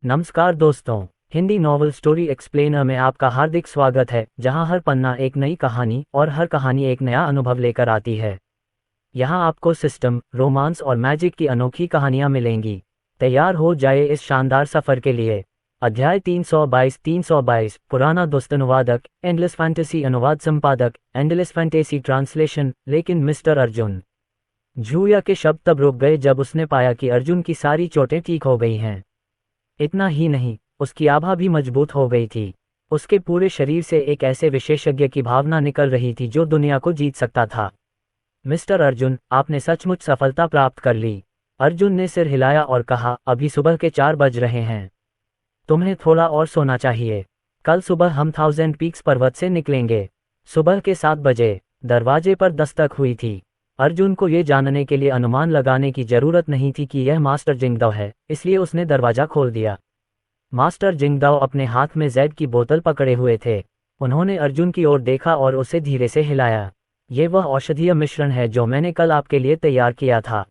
नमस्कार दोस्तों, Hindi novel story explainer में आपका हार्दिक स्वागत है, जहां हर पन्ना एक नई कहानी और हर कहानी एक नया अनुभव लेकर आती है। यहां आपको सिस्टम, रोमांस और मैजिक की अनोखी कहानियां मिलेंगी। तैयार हो जाए इस शानदार सफर के लिए। अध्याय 322 पुराना दोस्त अनुवादक, एंडलेस फैंटेसी अनुवाद संपादक, एंडलेस फैंटेसी ट्रांसलेशन। लेकिन मिस्टर अर्जुन। झूया के शब्द तब रुक गए जब उसने पाया कि अर्जुन की सारी चोटें ठीक हो गई हैं। इतना ही नहीं, उसकी आभा भी मजबूत हो गई थी। उसके पूरे शरीर से एक ऐसे विशेषज्ञ की भावना निकल रही थी जो दुनिया को जीत सकता था। मिस्टर अर्जुन, आपने सचमुच सफलता प्राप्त कर ली। अर्जुन ने सिर हिलाया और कहा, अभी सुबह के 4 बज रहे हैं। तुम्हें थोड़ा और सोना चाहिए। कल सुबह हम 1000 पीक्स पर्वत से निकलेंगे। सुबह के 7 बजे दरवाजे पर दस्तक हुई थी। अर्जुन को ये जानने के लिए अनुमान लगाने की जरूरत नहीं थी कि यह मास्टर जिंगदाओ है, इसलिए उसने दरवाजा खोल दिया। मास्टर जिंगदाओ अपने हाथ में जेड की बोतल पकड़े हुए थे। उन्होंने अर्जुन की ओर देखा और उसे धीरे से हिलाया। ये वह औषधीय मिश्रण है जो मैंने कल आपके लिए तैयार किया था।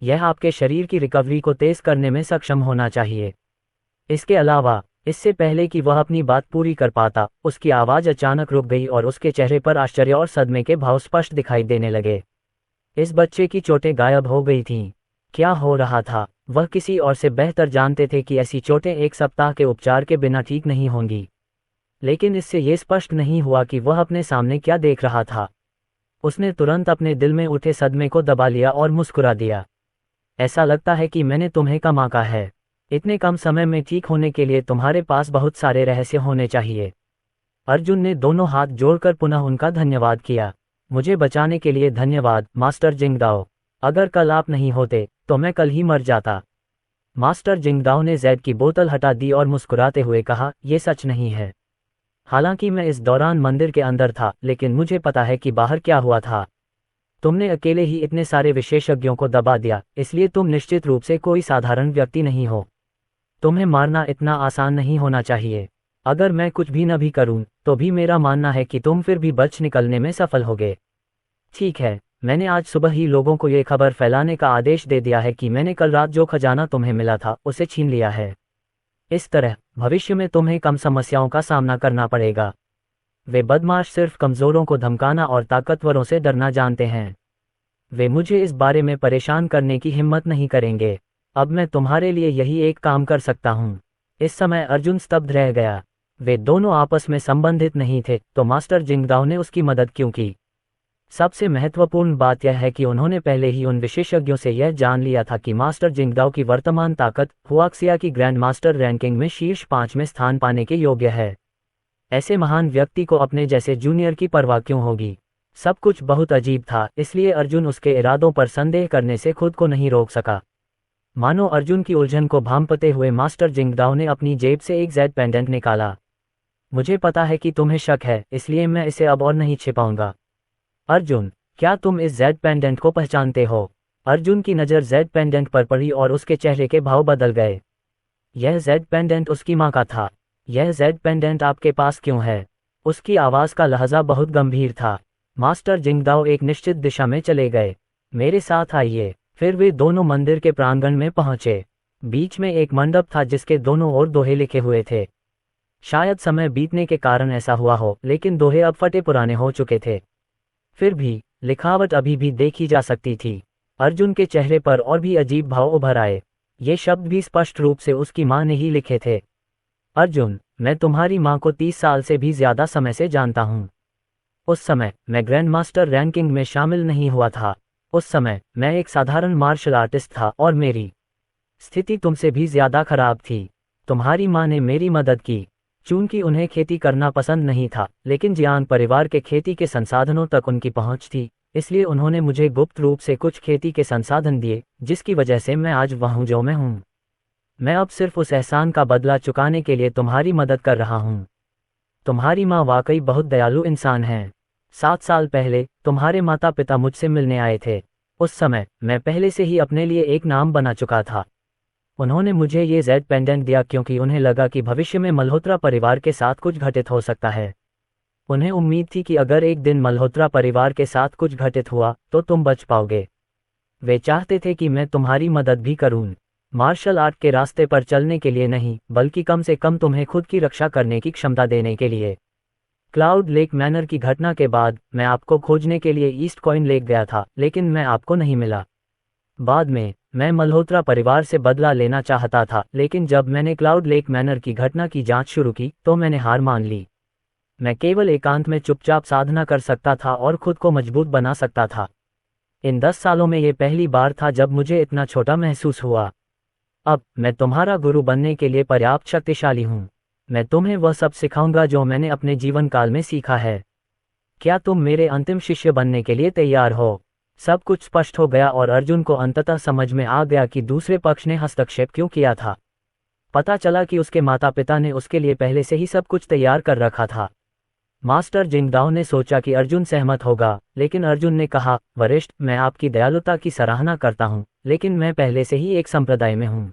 यह आपके शरीर की रिकवरी को तेज करने में सक्षम होना चाहिए। इसके अलावा, इससे पहले कि वह अपनी बात पूरी कर पाता, उसकी आवाज़ अचानक रुक गई और उसके चेहरे पर आश्चर्य और सदमे के भाव स्पष्ट दिखाई देने लगे। इस बच्चे की चोटें गायब हो गई थीं। क्या हो रहा था? वह किसी और से बेहतर जानते थे कि ऐसी चोटें 1 सप्ताह के उपचार के बिना ठीक नहीं होंगी। लेकिन इससे ये स्पष्ट नहीं हुआ कि वह अपने सामने क्या देख रहा था। उसने तुरंत अपने दिल में उठे सदमे को दबा लिया और मुस्कुरा दिया। ऐसा लगता है कि मैंने तुम्हें कम आंका है। इतने कम समय में ठीक होने के लिए तुम्हारे पास बहुत सारे रहस्य होने चाहिए। अर्जुन ने दोनों हाथ जोड़कर पुनः उनका धन्यवाद किया। मुझे बचाने के लिए धन्यवाद, मास्टर जिंगदाओ। अगर कल आप नहीं होते तो मैं कल ही मर जाता। मास्टर जिंगदाओ ने जेड की बोतल हटा दी और मुस्कुराते हुए कहा, यह सच नहीं है। हालांकि मैं इस दौरान मंदिर के अंदर था, लेकिन मुझे पता है कि बाहर क्या हुआ था। तुमने अकेले ही इतने सारे विशेषज्ञों को दबा दिया, इसलिए तुम निश्चित रूप से कोई साधारण व्यक्ति नहीं हो। तुम्हें मारना इतना आसान नहीं होना चाहिए। अगर मैं कुछ भी न भी करूं, तो भी मेरा मानना है कि तुम फिर भी बच निकलने में सफल होगे। ठीक है, मैंने आज सुबह ही लोगों को ये खबर फैलाने का आदेश दे दिया है कि मैंने कल रात जो खजाना तुम्हें मिला था उसे छीन लिया है। इस तरह भविष्य में तुम्हें कम समस्याओं का सामना करना पड़ेगा। वे बदमाश सिर्फ कमजोरों को धमकाना और ताकतवरों से डरना जानते हैं। वे मुझे इस बारे में परेशान करने की हिम्मत नहीं करेंगे। अब मैं तुम्हारे लिए यही एक काम कर सकता हूँ। इस समय अर्जुन स्तब्ध रह गया। वे दोनों आपस में संबंधित नहीं थे, तो मास्टर जिंगदाओ ने उसकी मदद क्यों की? सबसे महत्वपूर्ण बात यह है कि उन्होंने पहले ही उन विशेषज्ञों से यह जान लिया था कि मास्टर जिंगदाओ की वर्तमान ताकत हुआक्सिया की ग्रैंड मास्टर रैंकिंग में शीर्ष 5 में स्थान पाने के योग्य है। ऐसे महान व्यक्ति को अपने जैसे जूनियर की परवाह क्यों होगी? सब कुछ बहुत अजीब था, इसलिए अर्जुन उसके इरादों पर संदेह करने से खुद को नहीं रोक सका। मानो अर्जुन की उलझन को भांपते हुए मास्टर जिंगदाओ ने अपनी जेब से एक जेड पेंडेंट निकाला। मुझे पता है कि तुम्हें शक है, इसलिए मैं इसे अब और नहीं छिपाऊंगा। अर्जुन, क्या तुम इस जेड पेंडेंट को पहचानते हो? अर्जुन की नज़र जेड पेंडेंट पर पड़ी और उसके चेहरे के भाव बदल गए। यह जेड पेंडेंट उसकी माँ का था। यह जेड पेंडेंट आपके पास क्यों है? उसकी आवाज़ का लहजा बहुत गंभीर था। मास्टर जिंगदाओ एक निश्चित दिशा में चले गए। मेरे साथ आइए। फिर वे दोनों मंदिर के प्रांगण में पहुंचे। बीच में एक मंडप था जिसके दोनों ओर दोहे लिखे हुए थे। शायद समय बीतने के कारण ऐसा हुआ हो, लेकिन दोहे अब फटे पुराने हो चुके थे। फिर भी लिखावट अभी भी देखी जा सकती थी। अर्जुन के चेहरे पर और भी अजीब भाव उभर आए। ये शब्द भी स्पष्ट रूप से उसकी माँ ने ही लिखे थे। अर्जुन, मैं तुम्हारी माँ को 30 साल से भी ज्यादा समय से जानता हूँ। उस समय मैं ग्रैंड मास्टर रैंकिंग में शामिल नहीं हुआ था। उस समय मैं एक साधारण मार्शल आर्टिस्ट था और मेरी स्थिति तुमसे भी ज्यादा खराब थी। तुम्हारी माँ ने मेरी मदद की। चूंकि उन्हें खेती करना पसंद नहीं था, लेकिन जियान परिवार के खेती के संसाधनों तक उनकी पहुंच थी, इसलिए उन्होंने मुझे गुप्त रूप से कुछ खेती के संसाधन दिए, जिसकी वजह से मैं आज वह हूं जो मैं हूं। मैं अब सिर्फ उस एहसान का बदला चुकाने के लिए तुम्हारी मदद कर रहा हूं। तुम्हारी माँ वाकई बहुत दयालु इंसान है। 7 साल पहले तुम्हारे माता पिता मुझसे मिलने आए थे। उस समय मैं पहले से ही अपने लिए एक नाम बना चुका था। उन्होंने मुझे ये जेड पेंडेंट दिया क्योंकि उन्हें लगा कि भविष्य में मल्होत्रा परिवार के साथ कुछ घटित हो सकता है। उन्हें उम्मीद थी कि अगर एक दिन मल्होत्रा परिवार के साथ कुछ घटित हुआ तो तुम बच पाओगे। वे चाहते थे कि मैं तुम्हारी मदद भी करूं। मार्शल आर्ट के रास्ते पर चलने के लिए नहीं, बल्कि कम से कम तुम्हें खुद की रक्षा करने की क्षमता देने के लिए। क्लाउड लेक मैनर की घटना के बाद मैं आपको खोजने के लिए ईस्ट कॉइन लेक गया था, लेकिन मैं आपको नहीं मिला। बाद में मैं मल्होत्रा परिवार से बदला लेना चाहता था, लेकिन जब मैंने क्लाउड लेक मैनर की घटना की जांच शुरू की तो मैंने हार मान ली। मैं केवल एकांत में चुपचाप साधना कर सकता था और खुद को मजबूत बना सकता था। इन 10 सालों में ये पहली बार था जब मुझे इतना छोटा महसूस हुआ। अब मैं तुम्हारा गुरु बनने के लिए पर्याप्त शक्तिशाली हूँ। मैं तुम्हें वह सब सिखाऊंगा जो मैंने अपने जीवन काल में सीखा है। क्या तुम मेरे अंतिम शिष्य बनने के लिए तैयार हो? सब कुछ स्पष्ट हो गया और अर्जुन को अंततः समझ में आ गया कि दूसरे पक्ष ने हस्तक्षेप क्यों किया था। पता चला कि उसके माता पिता ने उसके लिए पहले से ही सब कुछ तैयार कर रखा था। मास्टर जिंगदाओ ने सोचा कि अर्जुन सहमत होगा, लेकिन अर्जुन ने कहा, वरिष्ठ, मैं आपकी दयालुता की सराहना करता हूँ, लेकिन मैं पहले से ही एक संप्रदाय में हूँ।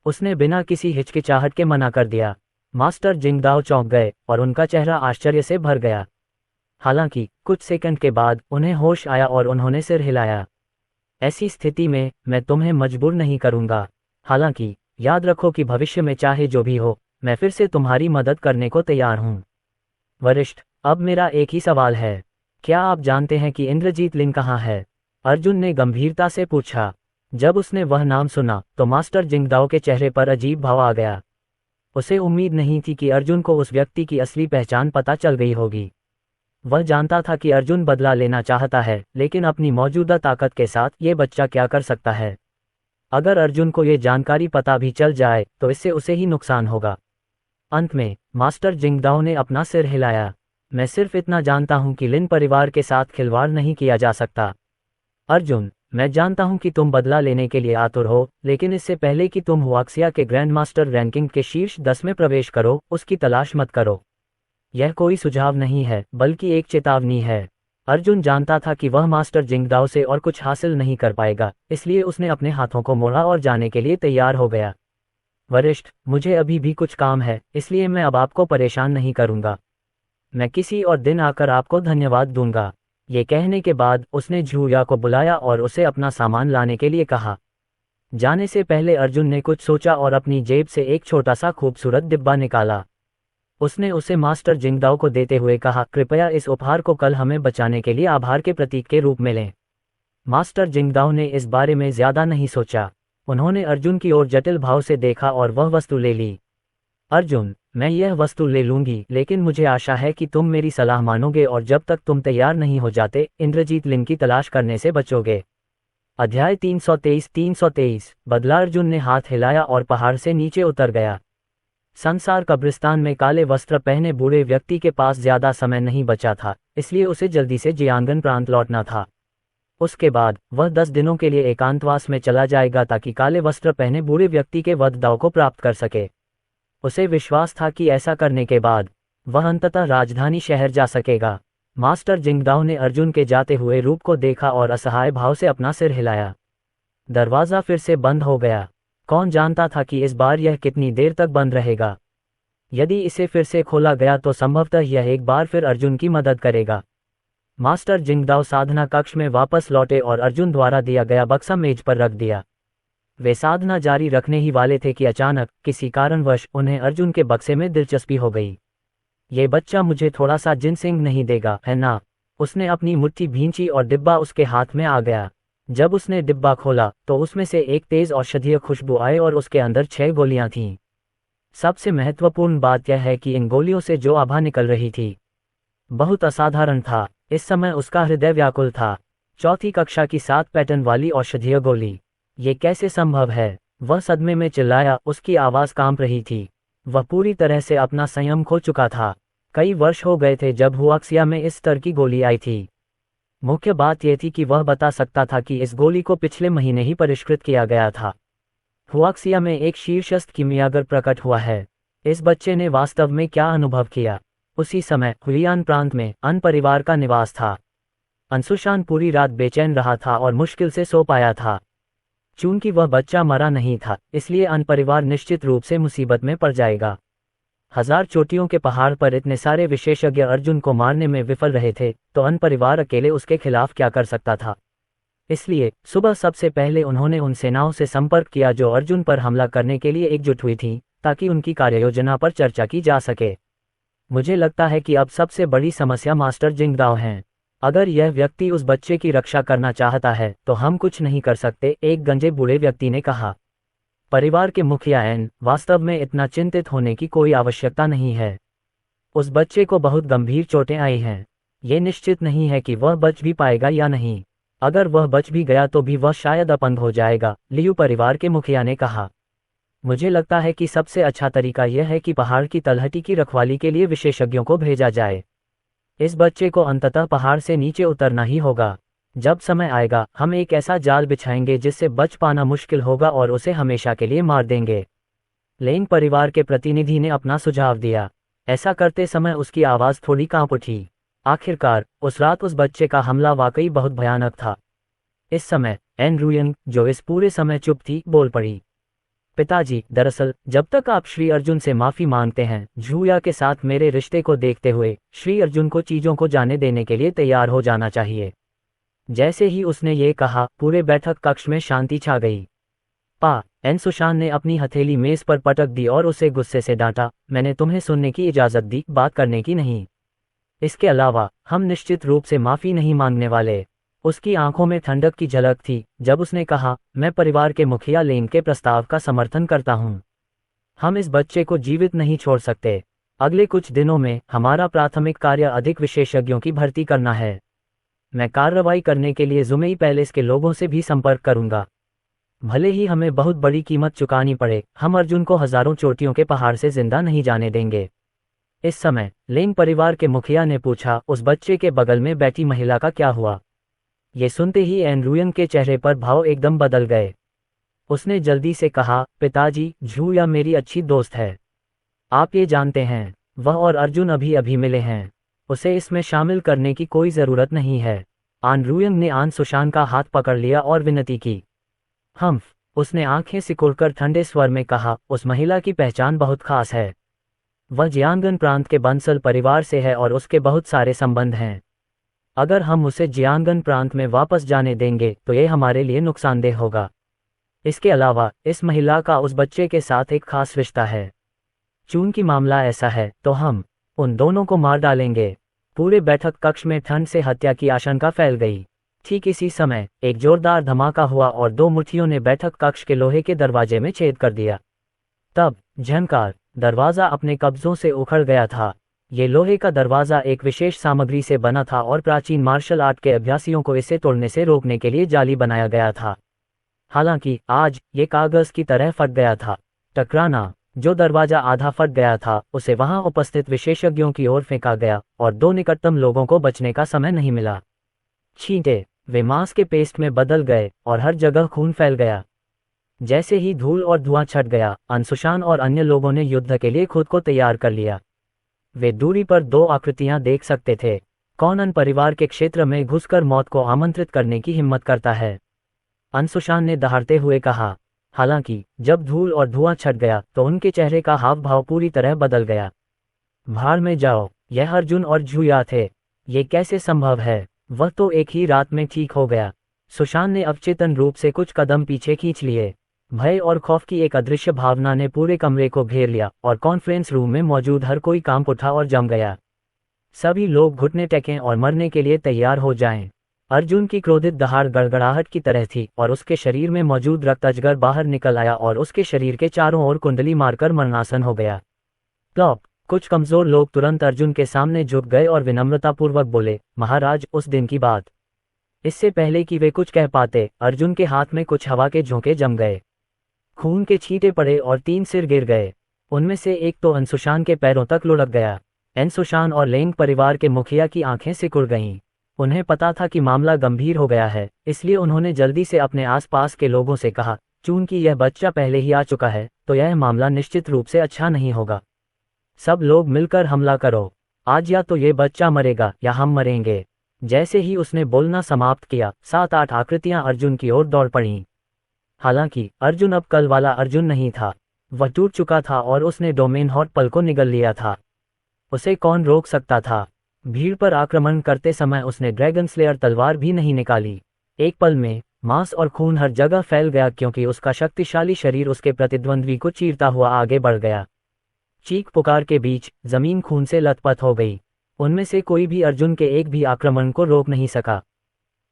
उसने बिना किसी हिचकिचाहट के मना कर दिया। मास्टर जिंगदाओ चौंक गए और उनका चेहरा आश्चर्य से भर गया। हालांकि कुछ सेकंड के बाद उन्हें होश आया और उन्होंने सिर हिलाया। ऐसी स्थिति में मैं तुम्हें मजबूर नहीं करूंगा। हालांकि याद रखो कि भविष्य में चाहे जो भी हो, मैं फिर से तुम्हारी मदद करने को तैयार हूँ। वरिष्ठ, अब मेरा एक ही सवाल है, क्या आप जानते हैं कि इंद्रजीत लिंग कहाँ है? अर्जुन ने गंभीरता से पूछा। जब उसने वह नाम सुना तो मास्टर जिंगदाओ के चेहरे पर अजीब भाव आ गया। उसे उम्मीद नहीं थी कि अर्जुन को उस व्यक्ति की असली पहचान पता चल गई होगी। वह जानता था कि अर्जुन बदला लेना चाहता है, लेकिन अपनी मौजूदा ताकत के साथ ये बच्चा क्या कर सकता है? अगर अर्जुन को ये जानकारी पता भी चल जाए तो इससे उसे ही नुकसान होगा। अंत में मास्टर जिंगदाओ ने अपना सिर हिलाया। मैं सिर्फ इतना जानता हूं कि लिन परिवार के साथ खिलवाड़ नहीं किया जा सकता। अर्जुन, मैं जानता हूं कि तुम बदला लेने के लिए आतुर हो, लेकिन इससे पहले कि तुम हुआक्सिया के ग्रैंड मास्टर रैंकिंग के शीर्ष 10 में प्रवेश करो, उसकी तलाश मत करो। यह कोई सुझाव नहीं है, बल्कि एक चेतावनी है। अर्जुन जानता था कि वह मास्टर जिंगदाओ से और कुछ हासिल नहीं कर पाएगा, इसलिए उसने अपने हाथों को मोड़ा और जाने के लिए तैयार हो गया। वरिष्ठ, मुझे अभी भी कुछ काम है, इसलिए मैं अब आपको परेशान नहीं करूंगा। मैं किसी और दिन आकर आपको धन्यवाद दूंगा। ये कहने के बाद उसने झूया को बुलाया और उसे अपना सामान लाने के लिए कहा। जाने से पहले अर्जुन ने कुछ सोचा और अपनी जेब से एक छोटा सा खूबसूरत डिब्बा निकाला। उसने उसे मास्टर जिंगदाओ को देते हुए कहा, कृपया इस उपहार को कल हमें बचाने के लिए आभार के प्रतीक के रूप में लें। मास्टर जिंगदाओ ने इस बारे में ज्यादा नहीं सोचा। उन्होंने अर्जुन की ओर जटिल भाव से देखा और वह वस्तु ले ली। अर्जुन, मैं यह वस्तु ले लूंगी, लेकिन मुझे आशा है कि तुम मेरी सलाह मानोगे और जब तक तुम तैयार नहीं हो जाते, इंद्रजीत लिंग की तलाश करने से बचोगे। अध्याय 323 बदला। अर्जुन ने हाथ हिलाया और पहाड़ से नीचे उतर गया। संसार कब्रिस्तान में काले वस्त्र पहने बूढ़े व्यक्ति के पास ज्यादा समय नहीं बचा था, इसलिए उसे जल्दी से जियांगन प्रांत लौटना था। उसके बाद वह 10 दिनों के लिए एकांतवास में चला जाएगा ताकि काले वस्त्र पहने बूढ़े व्यक्ति के वध दाव को प्राप्त कर सके। उसे विश्वास था कि ऐसा करने के बाद वह अंततः राजधानी शहर जा सकेगा। मास्टर जिंगदाओ ने अर्जुन के जाते हुए रूप को देखा और असहाय भाव से अपना सिर हिलाया। दरवाजा फिर से बंद हो गया। कौन जानता था कि इस बार यह कितनी देर तक बंद रहेगा। यदि इसे फिर से खोला गया तो संभवतः यह एक बार फिर अर्जुन की मदद करेगा। मास्टर जिंगदाओ साधना कक्ष में वापस लौटे और अर्जुन द्वारा दिया गया बक्सा मेज पर रख दिया। वे साधना जारी रखने ही वाले थे कि अचानक किसी कारणवश उन्हें अर्जुन के बक्से में दिलचस्पी हो गई। ये बच्चा मुझे थोड़ा सा जिनसिंग नहीं देगा, है ना? उसने अपनी मुट्ठी भींची और डिब्बा उसके हाथ में आ गया। जब उसने डिब्बा खोला तो उसमें से एक तेज औषधीय खुशबू आई और उसके अंदर 6 गोलियां थीं। सबसे महत्वपूर्ण बात यह है कि इन गोलियों से जो आभा निकल रही थी बहुत असाधारण था। इस समय उसका हृदय व्याकुल था। चौथी कक्षा की 7 पैटर्न वाली औषधीय गोली, ये कैसे संभव है? वह सदमे में चिल्लाया, उसकी आवाज कांप रही थी। वह पूरी तरह से अपना संयम खो चुका था। कई वर्ष हो गए थे जब हुआक्सिया में इस स्तर की गोली आई थी। मुख्य बात यह थी कि वह बता सकता था कि इस गोली को पिछले महीने ही परिष्कृत किया गया था। हुआक्सिया में एक शीर्षस्थ कीमियागर प्रकट हुआ है। इस बच्चे ने वास्तव में क्या अनुभव किया? उसी समय हुलियान प्रांत में अन परिवार का निवास था। अंशुशान पूरी रात बेचैन रहा था और मुश्किल से सो पाया था। चूंकि वह बच्चा मरा नहीं था, इसलिए अन परिवार निश्चित रूप से मुसीबत में पड़ जाएगा। 1000 चोटियों के पहाड़ पर इतने सारे विशेषज्ञ अर्जुन को मारने में विफल रहे थे, तो अन परिवार अकेले उसके खिलाफ क्या कर सकता था? इसलिए सुबह सबसे पहले उन्होंने उन सेनाओं से संपर्क किया जो अर्जुन पर हमला करने के लिए एकजुट हुई थीं, ताकि उनकी कार्ययोजना पर चर्चा की जा सके। मुझे लगता है कि अब सबसे बड़ी समस्या मास्टर जिंगदाओ हैं। अगर यह व्यक्ति उस बच्चे की रक्षा करना चाहता है तो हम कुछ नहीं कर सकते, एक गंजे बूढ़े व्यक्ति ने कहा। परिवार के मुखिया एन, वास्तव में इतना चिंतित होने की कोई आवश्यकता नहीं है। उस बच्चे को बहुत गंभीर चोटें आई हैं। ये निश्चित नहीं है कि वह बच भी पाएगा या नहीं। अगर वह बच भी गया तो भी वह शायद अपंग हो जाएगा, लियू परिवार के मुखिया ने कहा। मुझे लगता है कि सबसे अच्छा तरीका यह है कि पहाड़ की तलहटी की रखवाली के लिए विशेषज्ञों को भेजा जाए। इस बच्चे को अंततः पहाड़ से नीचे उतरना ही होगा। जब समय आएगा हम एक ऐसा जाल बिछाएंगे जिससे बच पाना मुश्किल होगा और उसे हमेशा के लिए मार देंगे। लेंग परिवार के प्रतिनिधि ने अपना सुझाव दिया। ऐसा करते समय उसकी आवाज़ थोड़ी कांप उठी। आखिरकार उस रात उस बच्चे का हमला वाकई बहुत भयानक था। इस समय एन रुयन, जो इस पूरे समय चुप थी, बोल पड़ी। पिताजी, दरअसल जब तक आप श्री अर्जुन से माफी मांगते हैं, झूया के साथ मेरे रिश्ते को देखते हुए श्री अर्जुन को चीजों को जाने देने के लिए तैयार हो जाना चाहिए। जैसे ही उसने ये कहा, पूरे बैठक कक्ष में शांति छा गई। एन सुशान ने अपनी हथेली मेज पर पटक दी और उसे गुस्से से डांटा। मैंने तुम्हें सुनने की इजाजत दी, बात करने की नहीं। इसके अलावा हम निश्चित रूप से माफी नहीं मांगने वाले। उसकी आंखों में ठंडक की झलक थी जब उसने कहा, मैं परिवार के मुखिया लेन के प्रस्ताव का समर्थन करता हूं। हम इस बच्चे को जीवित नहीं छोड़ सकते। अगले कुछ दिनों में हमारा प्राथमिक कार्य अधिक विशेषज्ञों की भर्ती करना है। मैं कार्रवाई करने के लिए जुमेई पैलेस के लोगों से भी संपर्क करूंगा। भले ही हमें बहुत बड़ी कीमत चुकानी पड़े, हम अर्जुन को हजारों चोटियों के पहाड़ से जिंदा नहीं जाने देंगे। इस समय लेंग परिवार के मुखिया ने पूछा, उस बच्चे के बगल में बैठी महिला का क्या हुआ? ये सुनते ही एन रुयन के चेहरे पर भाव एकदम बदल गए। उसने जल्दी से कहा, पिताजी, झूया मेरी अच्छी दोस्त है। आप ये जानते हैं, वह और अर्जुन अभी अभी मिले हैं। उसे इसमें शामिल करने की कोई जरूरत नहीं है। आन रुयन ने आन सुशान का हाथ पकड़ लिया और विनती की। उसने आंखें सिकुड़कर ठंडे स्वर में कहा, उस महिला की पहचान बहुत खास है। वह जियांगन प्रांत के बंसल परिवार से है और उसके बहुत सारे संबंध हैं। अगर हम उसे जियांगन प्रांत में वापस जाने देंगे तो यह हमारे लिए नुकसानदेह होगा। इसके अलावा इस महिला का उस बच्चे के साथ एक खास रिश्ता है। चूंकि मामला ऐसा है तो हम उन दोनों को मार डालेंगे। पूरे बैठक कक्ष में ठंड से हत्या की आशंका फैल गई। ठीक इसी समय एक जोरदार धमाका हुआ और दो मुट्ठियों ने बैठक कक्ष के लोहे के दरवाजे में छेद कर दिया। तब झनकार, दरवाजा अपने कब्जों से उखड़ गया था। ये लोहे का दरवाजा एक विशेष सामग्री से बना था और प्राचीन मार्शल आर्ट के अभ्यासियों को इसे तोड़ने से रोकने के लिए जाली बनाया गया था। हालांकि आज ये कागज की तरह फट गया था। टकराना, जो दरवाजा आधा फट गया था, उसे वहां उपस्थित विशेषज्ञों की ओर फेंका गया और दो निकटतम लोगों को बचने का समय नहीं मिला। छींटे, वे मांस के पेस्ट में बदल गए और हर जगह खून फैल गया। जैसे ही धूल और धुआं छट गया, अंशुशान और अन्य लोगों ने युद्ध के लिए खुद को तैयार कर लिया। वे दूरी पर दो आकृतियां देख सकते थे। कौन अन परिवार के क्षेत्र में घुसकर मौत को आमंत्रित करने की हिम्मत करता है? अंशुशान ने दहाड़ते हुए कहा। हालांकि जब धूल और धुआं छट गया तो उनके चेहरे का हाव भाव पूरी तरह बदल गया। भाड़ में जाओ, यह अर्जुन और झूया थे। ये कैसे संभव है? वह तो एक ही रात में ठीक हो गया। सुशान ने अवचेतन रूप से कुछ कदम पीछे खींच लिए। भय और खौफ की एक अदृश्य भावना ने पूरे कमरे को घेर लिया और कॉन्फ्रेंस रूम में मौजूद हर कोई कांप उठा और जम गया। सभी लोग घुटने टेकें और मरने के लिए तैयार हो जाएं। अर्जुन की क्रोधित दहाड़ गड़गड़ाहट की तरह थी और उसके शरीर में मौजूद रक्त अजगर बाहर निकल आया और उसके शरीर के चारों ओर कुंडली मारकर मरणासन हो गया। कुछ कमजोर लोग तुरंत अर्जुन के सामने झुक गए और विनम्रतापूर्वक बोले, महाराज, उस दिन की बात। इससे पहले कि वे कुछ कह पाते, अर्जुन के हाथ में कुछ हवा के झोंके जम गए। खून के छींटे पड़े और 3 सिर गिर गए। उनमें से एक तो अंशुशान के पैरों तक लुढ़क गया। अंशुशान और लेंग परिवार के मुखिया की आंखें सिकुड़ गईं। उन्हें पता था कि मामला गंभीर हो गया है, इसलिए उन्होंने जल्दी से अपने आसपास के लोगों से कहा, चूंकि यह बच्चा पहले ही आ चुका है तो यह मामला निश्चित रूप से अच्छा नहीं होगा। सब लोग मिलकर हमला करो। आज या तो ये बच्चा मरेगा या हम मरेंगे। जैसे ही उसने बोलना समाप्त किया, 7-8 आकृतियां अर्जुन की ओर दौड़ पड़ीं। हालांकि अर्जुन अब कल वाला अर्जुन नहीं था। वह टूट चुका था और उसने डोमेन हॉट पल को निगल लिया था। उसे कौन रोक सकता था? भीड़ पर आक्रमण करते समय उसने ड्रैगन स्लेयर तलवार भी नहीं निकाली। एक पल में मांस और खून हर जगह फैल गया क्योंकि उसका शक्तिशाली शरीर उसके प्रतिद्वंद्वी को चीरता हुआ आगे बढ़ गया। चीख पुकार के बीच जमीन खून से लथपथ हो गई। उनमें से कोई भी अर्जुन के एक भी आक्रमण को रोक नहीं सका।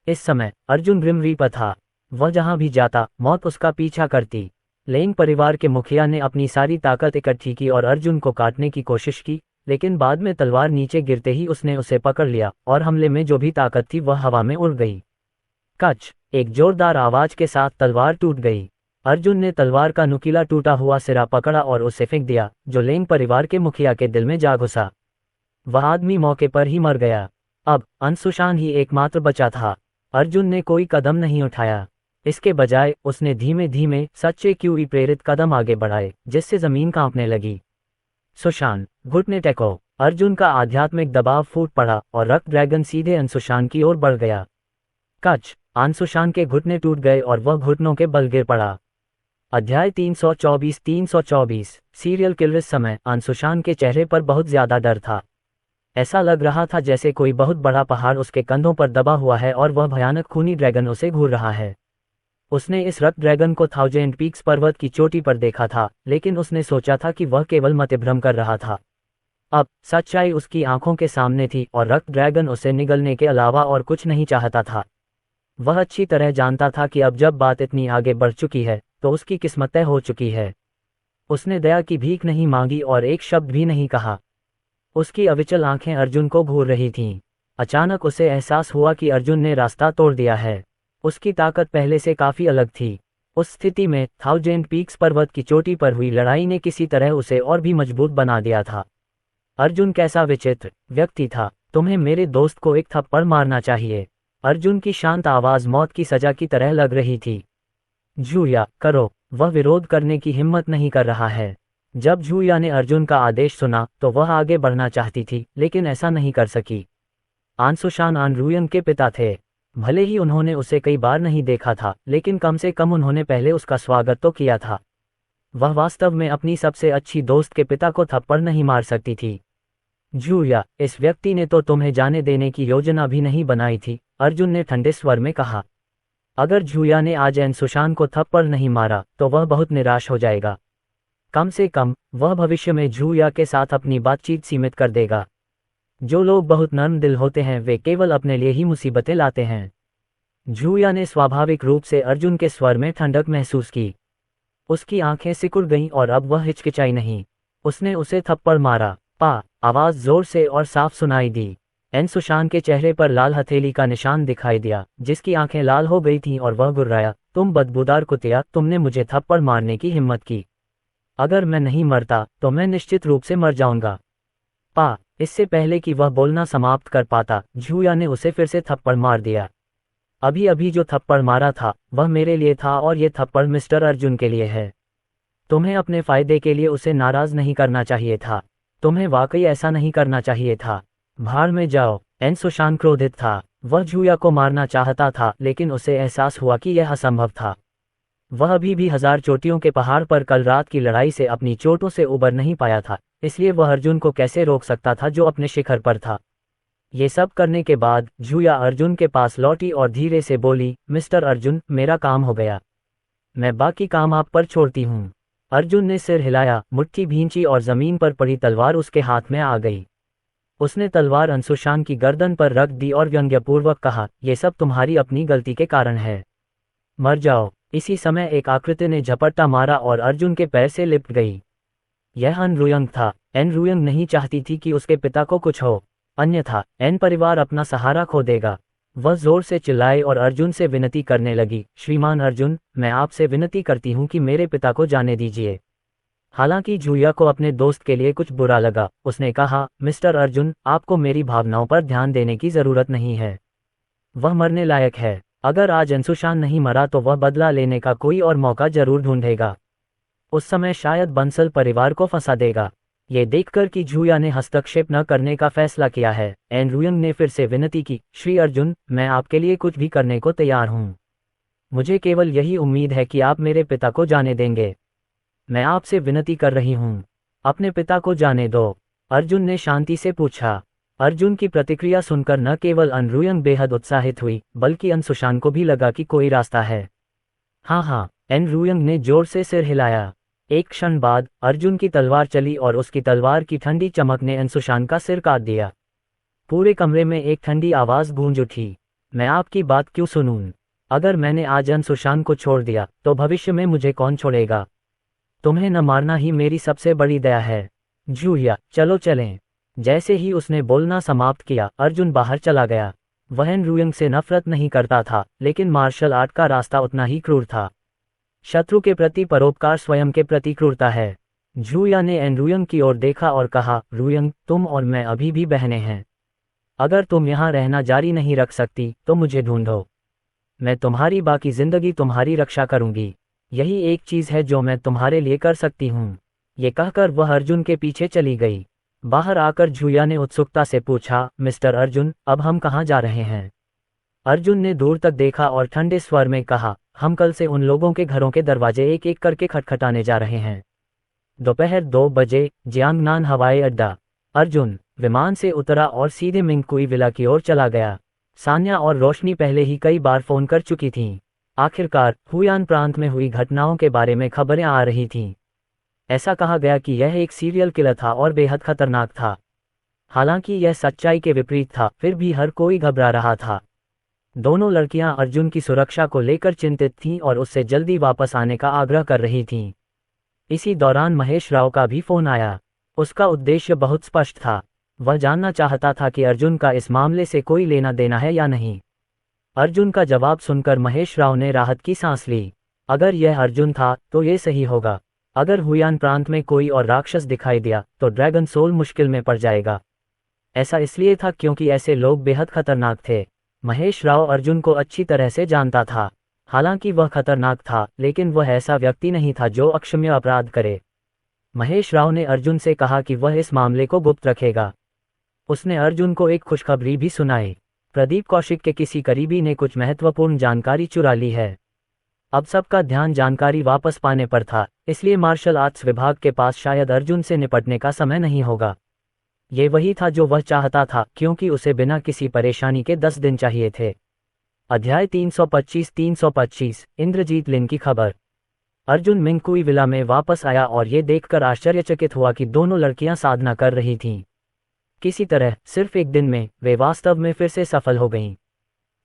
इस समय अर्जुन ग्रिम रीपर था। वह जहां भी जाता मौत उसका पीछा करती। लेंग परिवार के मुखिया ने अपनी सारी ताकत इकट्ठी की और अर्जुन को काटने की कोशिश की, लेकिन बाद में तलवार नीचे गिरते ही उसने उसे पकड़ लिया और हमले में जो भी ताकत थी वह हवा में उड़ गई। कच! एक जोरदार आवाज के साथ तलवार टूट गई। अर्जुन ने तलवार का नुकीला टूटा हुआ सिरा पकड़ा और उसे फेंक दिया, जो लेंग परिवार के मुखिया के दिल में जा घुसा। वह आदमी मौके पर ही मर गया। अब अंशुशान ही एकमात्र बचा था। अर्जुन ने कोई कदम नहीं उठाया। इसके बजाय उसने धीमे धीमे सच्चे क्यूई प्रेरित कदम आगे बढ़ाए, जिससे जमीन कांपने लगी। सुशान, घुटने टेको। अर्जुन का आध्यात्मिक दबाव फूट पड़ा और रक्त ड्रैगन सीधे अंशुशान की ओर बढ़ गया। कच! अंशुशान के घुटने टूट गए और वह घुटनों के बल गिर पड़ा। अध्याय 324 सीरियल किलर। इस समय अंशुशान के चेहरे पर बहुत ज्यादा डर था। ऐसा लग रहा था जैसे कोई बहुत बड़ा पहाड़ उसके कंधों पर दबा हुआ है और वह भयानक खूनी ड्रैगन उसे घूर रहा है। उसने इस रक्त ड्रैगन को 1000 पीक्स पर्वत की चोटी पर देखा था, लेकिन उसने सोचा था कि वह केवल मतिभ्रम कर रहा था। अब सच्चाई उसकी आंखों के सामने थी और रक्त ड्रैगन उसे निगलने के अलावा और कुछ नहीं चाहता था। वह अच्छी तरह जानता था कि अब जब बात इतनी आगे बढ़ चुकी है तो उसकी किस्मत तय हो चुकी है। उसने दया की भीख नहीं मांगी और एक शब्द भी नहीं कहा। उसकी अविचल आंखें अर्जुन को घूर रही थीं। अचानक उसे एहसास हुआ कि अर्जुन ने रास्ता तोड़ दिया है। उसकी ताकत पहले से काफी अलग थी। उस स्थिति में 1000 पीक्स पर्वत की चोटी पर हुई लड़ाई ने किसी तरह उसे और भी मजबूत बना दिया था। अर्जुन कैसा विचित्र व्यक्ति था। तुम्हें मेरे दोस्त को एक थप्पड़ मारना चाहिए। अर्जुन की शांत आवाज मौत की सजा की तरह लग रही थी। झूया करो। वह विरोध करने की हिम्मत नहीं कर रहा है। जब झूया ने अर्जुन का आदेश सुना तो वह आगे बढ़ना चाहती थी, लेकिन ऐसा नहीं कर सकी। अंशुशान अनरुयंग के पिता थे। भले ही उन्होंने उसे कई बार नहीं देखा था, लेकिन कम से कम उन्होंने पहले उसका स्वागत तो किया था। वह वास्तव में अपनी सबसे अच्छी दोस्त के पिता को थप्पड़ नहीं मार सकती थी। झूया, इस व्यक्ति ने तो तुम्हें जाने देने की योजना भी नहीं बनाई थी, अर्जुन ने ठंडे स्वर में कहा। अगर झूया ने आज अंशुशान को थप्पड़ नहीं मारा तो वह बहुत निराश हो जाएगा। कम से कम वह भविष्य में झूया के साथ अपनी बातचीत सीमित कर देगा। जो लोग बहुत नर्म दिल होते हैं वे केवल अपने लिए ही मुसीबतें लाते हैं। झूया ने स्वाभाविक रूप से अर्जुन के स्वर में ठंडक महसूस की। उसकी आंखें सिकुड़ गईं और अब वह हिचकिचाई नहीं। उसने उसे थप्पड़ मारा। पा! आवाज जोर से और साफ सुनाई दी। अंशुशान के चेहरे पर लाल हथेली का निशान दिखाई दिया, जिसकी आंखें लाल हो गई थीं और वह गुर्राया, तुम बदबूदार कुतिया, तुमने मुझे थप्पड़ मारने की हिम्मत की। अगर मैं नहीं मरता तो मैं निश्चित रूप से मर जाऊंगा। पा! इससे पहले कि वह बोलना समाप्त कर पाता, झूया ने उसे फिर से थप्पड़ मार दिया। अभी अभी जो थप्पड़ मारा था वह मेरे लिए था और ये थप्पड़ मिस्टर अर्जुन के लिए है। तुम्हें अपने फायदे के लिए उसे नाराज नहीं करना चाहिए था। तुम्हें वाकई ऐसा नहीं करना चाहिए था। भाड़ में जाओ। अंशुशान क्रोधित था। वह झूया को मारना चाहता था, लेकिन उसे एहसास हुआ कि यह असंभव था। वह अभी भी 1000 चोटियों के पहाड़ पर कल रात की लड़ाई से अपनी चोटों से उबर नहीं पाया था, इसलिए वह अर्जुन को कैसे रोक सकता था जो अपने शिखर पर था। ये सब करने के बाद झूया अर्जुन के पास लौटी और धीरे से बोली, मिस्टर अर्जुन, मेरा काम हो गया। मैं बाकी काम आप पर छोड़ती हूँ। अर्जुन ने सिर हिलाया, मुट्ठी भींची और जमीन पर पड़ी तलवार उसके हाथ में आ गई। उसने तलवार अंशुशान की गर्दन पर रख दी और व्यंग्यपूर्वक कहा, ये सब तुम्हारी अपनी गलती के कारण है। मर जाओ। इसी समय एक आकृति ने झपट्टा मारा और अर्जुन के पैर से लिपट गई। यह अनरुयंग था। अनरुयंग नहीं चाहती थी कि उसके पिता को कुछ हो, अन्यथा एन परिवार अपना सहारा खो देगा। वह जोर से चिल्लाई और अर्जुन से विनती करने लगी, श्रीमान अर्जुन, मैं आपसे विनती करती हूँ कि मेरे पिता को जाने दीजिए। हालांकि झूया को अपने दोस्त के लिए कुछ बुरा लगा। उसने कहा, मिस्टर अर्जुन, आपको मेरी भावनाओं पर ध्यान देने की जरूरत नहीं है। वह मरने लायक है। अगर आज अंशुशान नहीं मरा तो वह बदला लेने का कोई और मौका जरूर ढूंढेगा। उस समय शायद बंसल परिवार को फंसा देगा। ये देखकर कि झूया ने हस्तक्षेप न करने का फैसला किया है, अनरुयंग ने फिर से विनती की, श्री अर्जुन, मैं आपके लिए कुछ भी करने को तैयार हूँ। मुझे केवल यही उम्मीद है कि आप मेरे पिता को जाने देंगे। मैं आपसे विनती कर रही हूँ, अपने पिता को जाने दो। अर्जुन ने शांति से पूछा। अर्जुन की प्रतिक्रिया सुनकर न केवल अनरुयंग बेहद उत्साहित हुई, बल्कि अनसुशान को भी लगा कि कोई रास्ता है। हाँ हाँ, एनरुयंग ने जोर से सिर हिलाया। एक क्षण बाद अर्जुन की तलवार चली और उसकी तलवार की ठंडी चमक ने अनसुशान का सिर काट दिया। पूरे कमरे में एक ठंडी आवाज गूंज उठी। मैं आपकी बात क्यों सुनूं? अगर मैंने आज अनसुशान को छोड़ दिया तो भविष्य में मुझे कौन छोड़ेगा? तुम्हें न मारना ही मेरी सबसे बड़ी दया है। जूया, चलो चलें। जैसे ही उसने बोलना समाप्त किया, अर्जुन बाहर चला गया। वह एनरुयंग से नफरत नहीं करता था, लेकिन मार्शल आर्ट का रास्ता उतना ही क्रूर था। शत्रु के प्रति परोपकार स्वयं के प्रति क्रूरता है। जूया ने एनरुयंग की ओर देखा और कहा, रुयंग, तुम और मैं अभी भी बहनें हैं। अगर तुम यहाँ रहना जारी नहीं रख सकती तो मुझे ढूंढो। मैं तुम्हारी बाकी जिंदगी तुम्हारी रक्षा करूंगी। यही एक चीज है जो मैं तुम्हारे लिए कर सकती हूँ। ये कहकर वह अर्जुन के पीछे चली गई। बाहर आकर जूया ने उत्सुकता से पूछा, मिस्टर अर्जुन, अब हम कहाँ जा रहे हैं? अर्जुन ने दूर तक देखा और ठंडे स्वर में कहा, हम कल से उन लोगों के घरों के दरवाजे एक एक करके खटखटाने जा रहे हैं। दोपहर 2 बजे, जियांगनान हवाई अड्डा। अर्जुन विमान से उतरा और सीधे मिंगकुई विला की ओर चला गया। सान्या और रोशनी पहले ही कई बार फोन कर चुकी थीं। आखिरकार हुयान प्रांत में हुई घटनाओं के बारे में खबरें आ रही थीं। ऐसा कहा गया कि यह एक सीरियल किलर था और बेहद खतरनाक था। हालांकि यह सच्चाई के विपरीत था, फिर भी हर कोई घबरा रहा था। दोनों लड़कियां अर्जुन की सुरक्षा को लेकर चिंतित थीं और उससे जल्दी वापस आने का आग्रह कर रही थीं। इसी दौरान महेश राव का भी फोन आया। उसका उद्देश्य बहुत स्पष्ट था। वह जानना चाहता था कि अर्जुन का इस मामले से कोई लेना देना है या नहीं। अर्जुन का जवाब सुनकर महेश राव ने राहत की सांस ली। अगर यह अर्जुन था तो ये सही होगा। अगर हुयान प्रांत में कोई और राक्षस दिखाई दिया तो ड्रैगन सोल मुश्किल में पड़ जाएगा। ऐसा इसलिए था क्योंकि ऐसे लोग बेहद खतरनाक थे। महेश राव अर्जुन को अच्छी तरह से जानता था। हालांकि वह खतरनाक था, लेकिन वह ऐसा व्यक्ति नहीं था जो अक्षम्य अपराध करे। महेश राव ने अर्जुन से कहा कि वह इस मामले को गुप्त रखेगा। उसने अर्जुन को एक खुशखबरी भी सुनाई। प्रदीप कौशिक के किसी करीबी ने कुछ महत्वपूर्ण जानकारी चुरा ली है। अब सबका ध्यान जानकारी वापस पाने पर था, इसलिए मार्शल आर्ट्स विभाग के पास शायद अर्जुन से निपटने का समय नहीं होगा। ये वही था जो वह चाहता था, क्योंकि उसे बिना किसी परेशानी के 10 दिन चाहिए थे। अध्याय 325 इंद्रजीत लिन की खबर। अर्जुन मिंगकुई विला में वापस आया और ये देखकर आश्चर्यचकित हुआ कि दोनों लड़कियां साधना कर रही थीं। किसी तरह सिर्फ एक दिन में वे वास्तव में फिर से सफल हो गईं।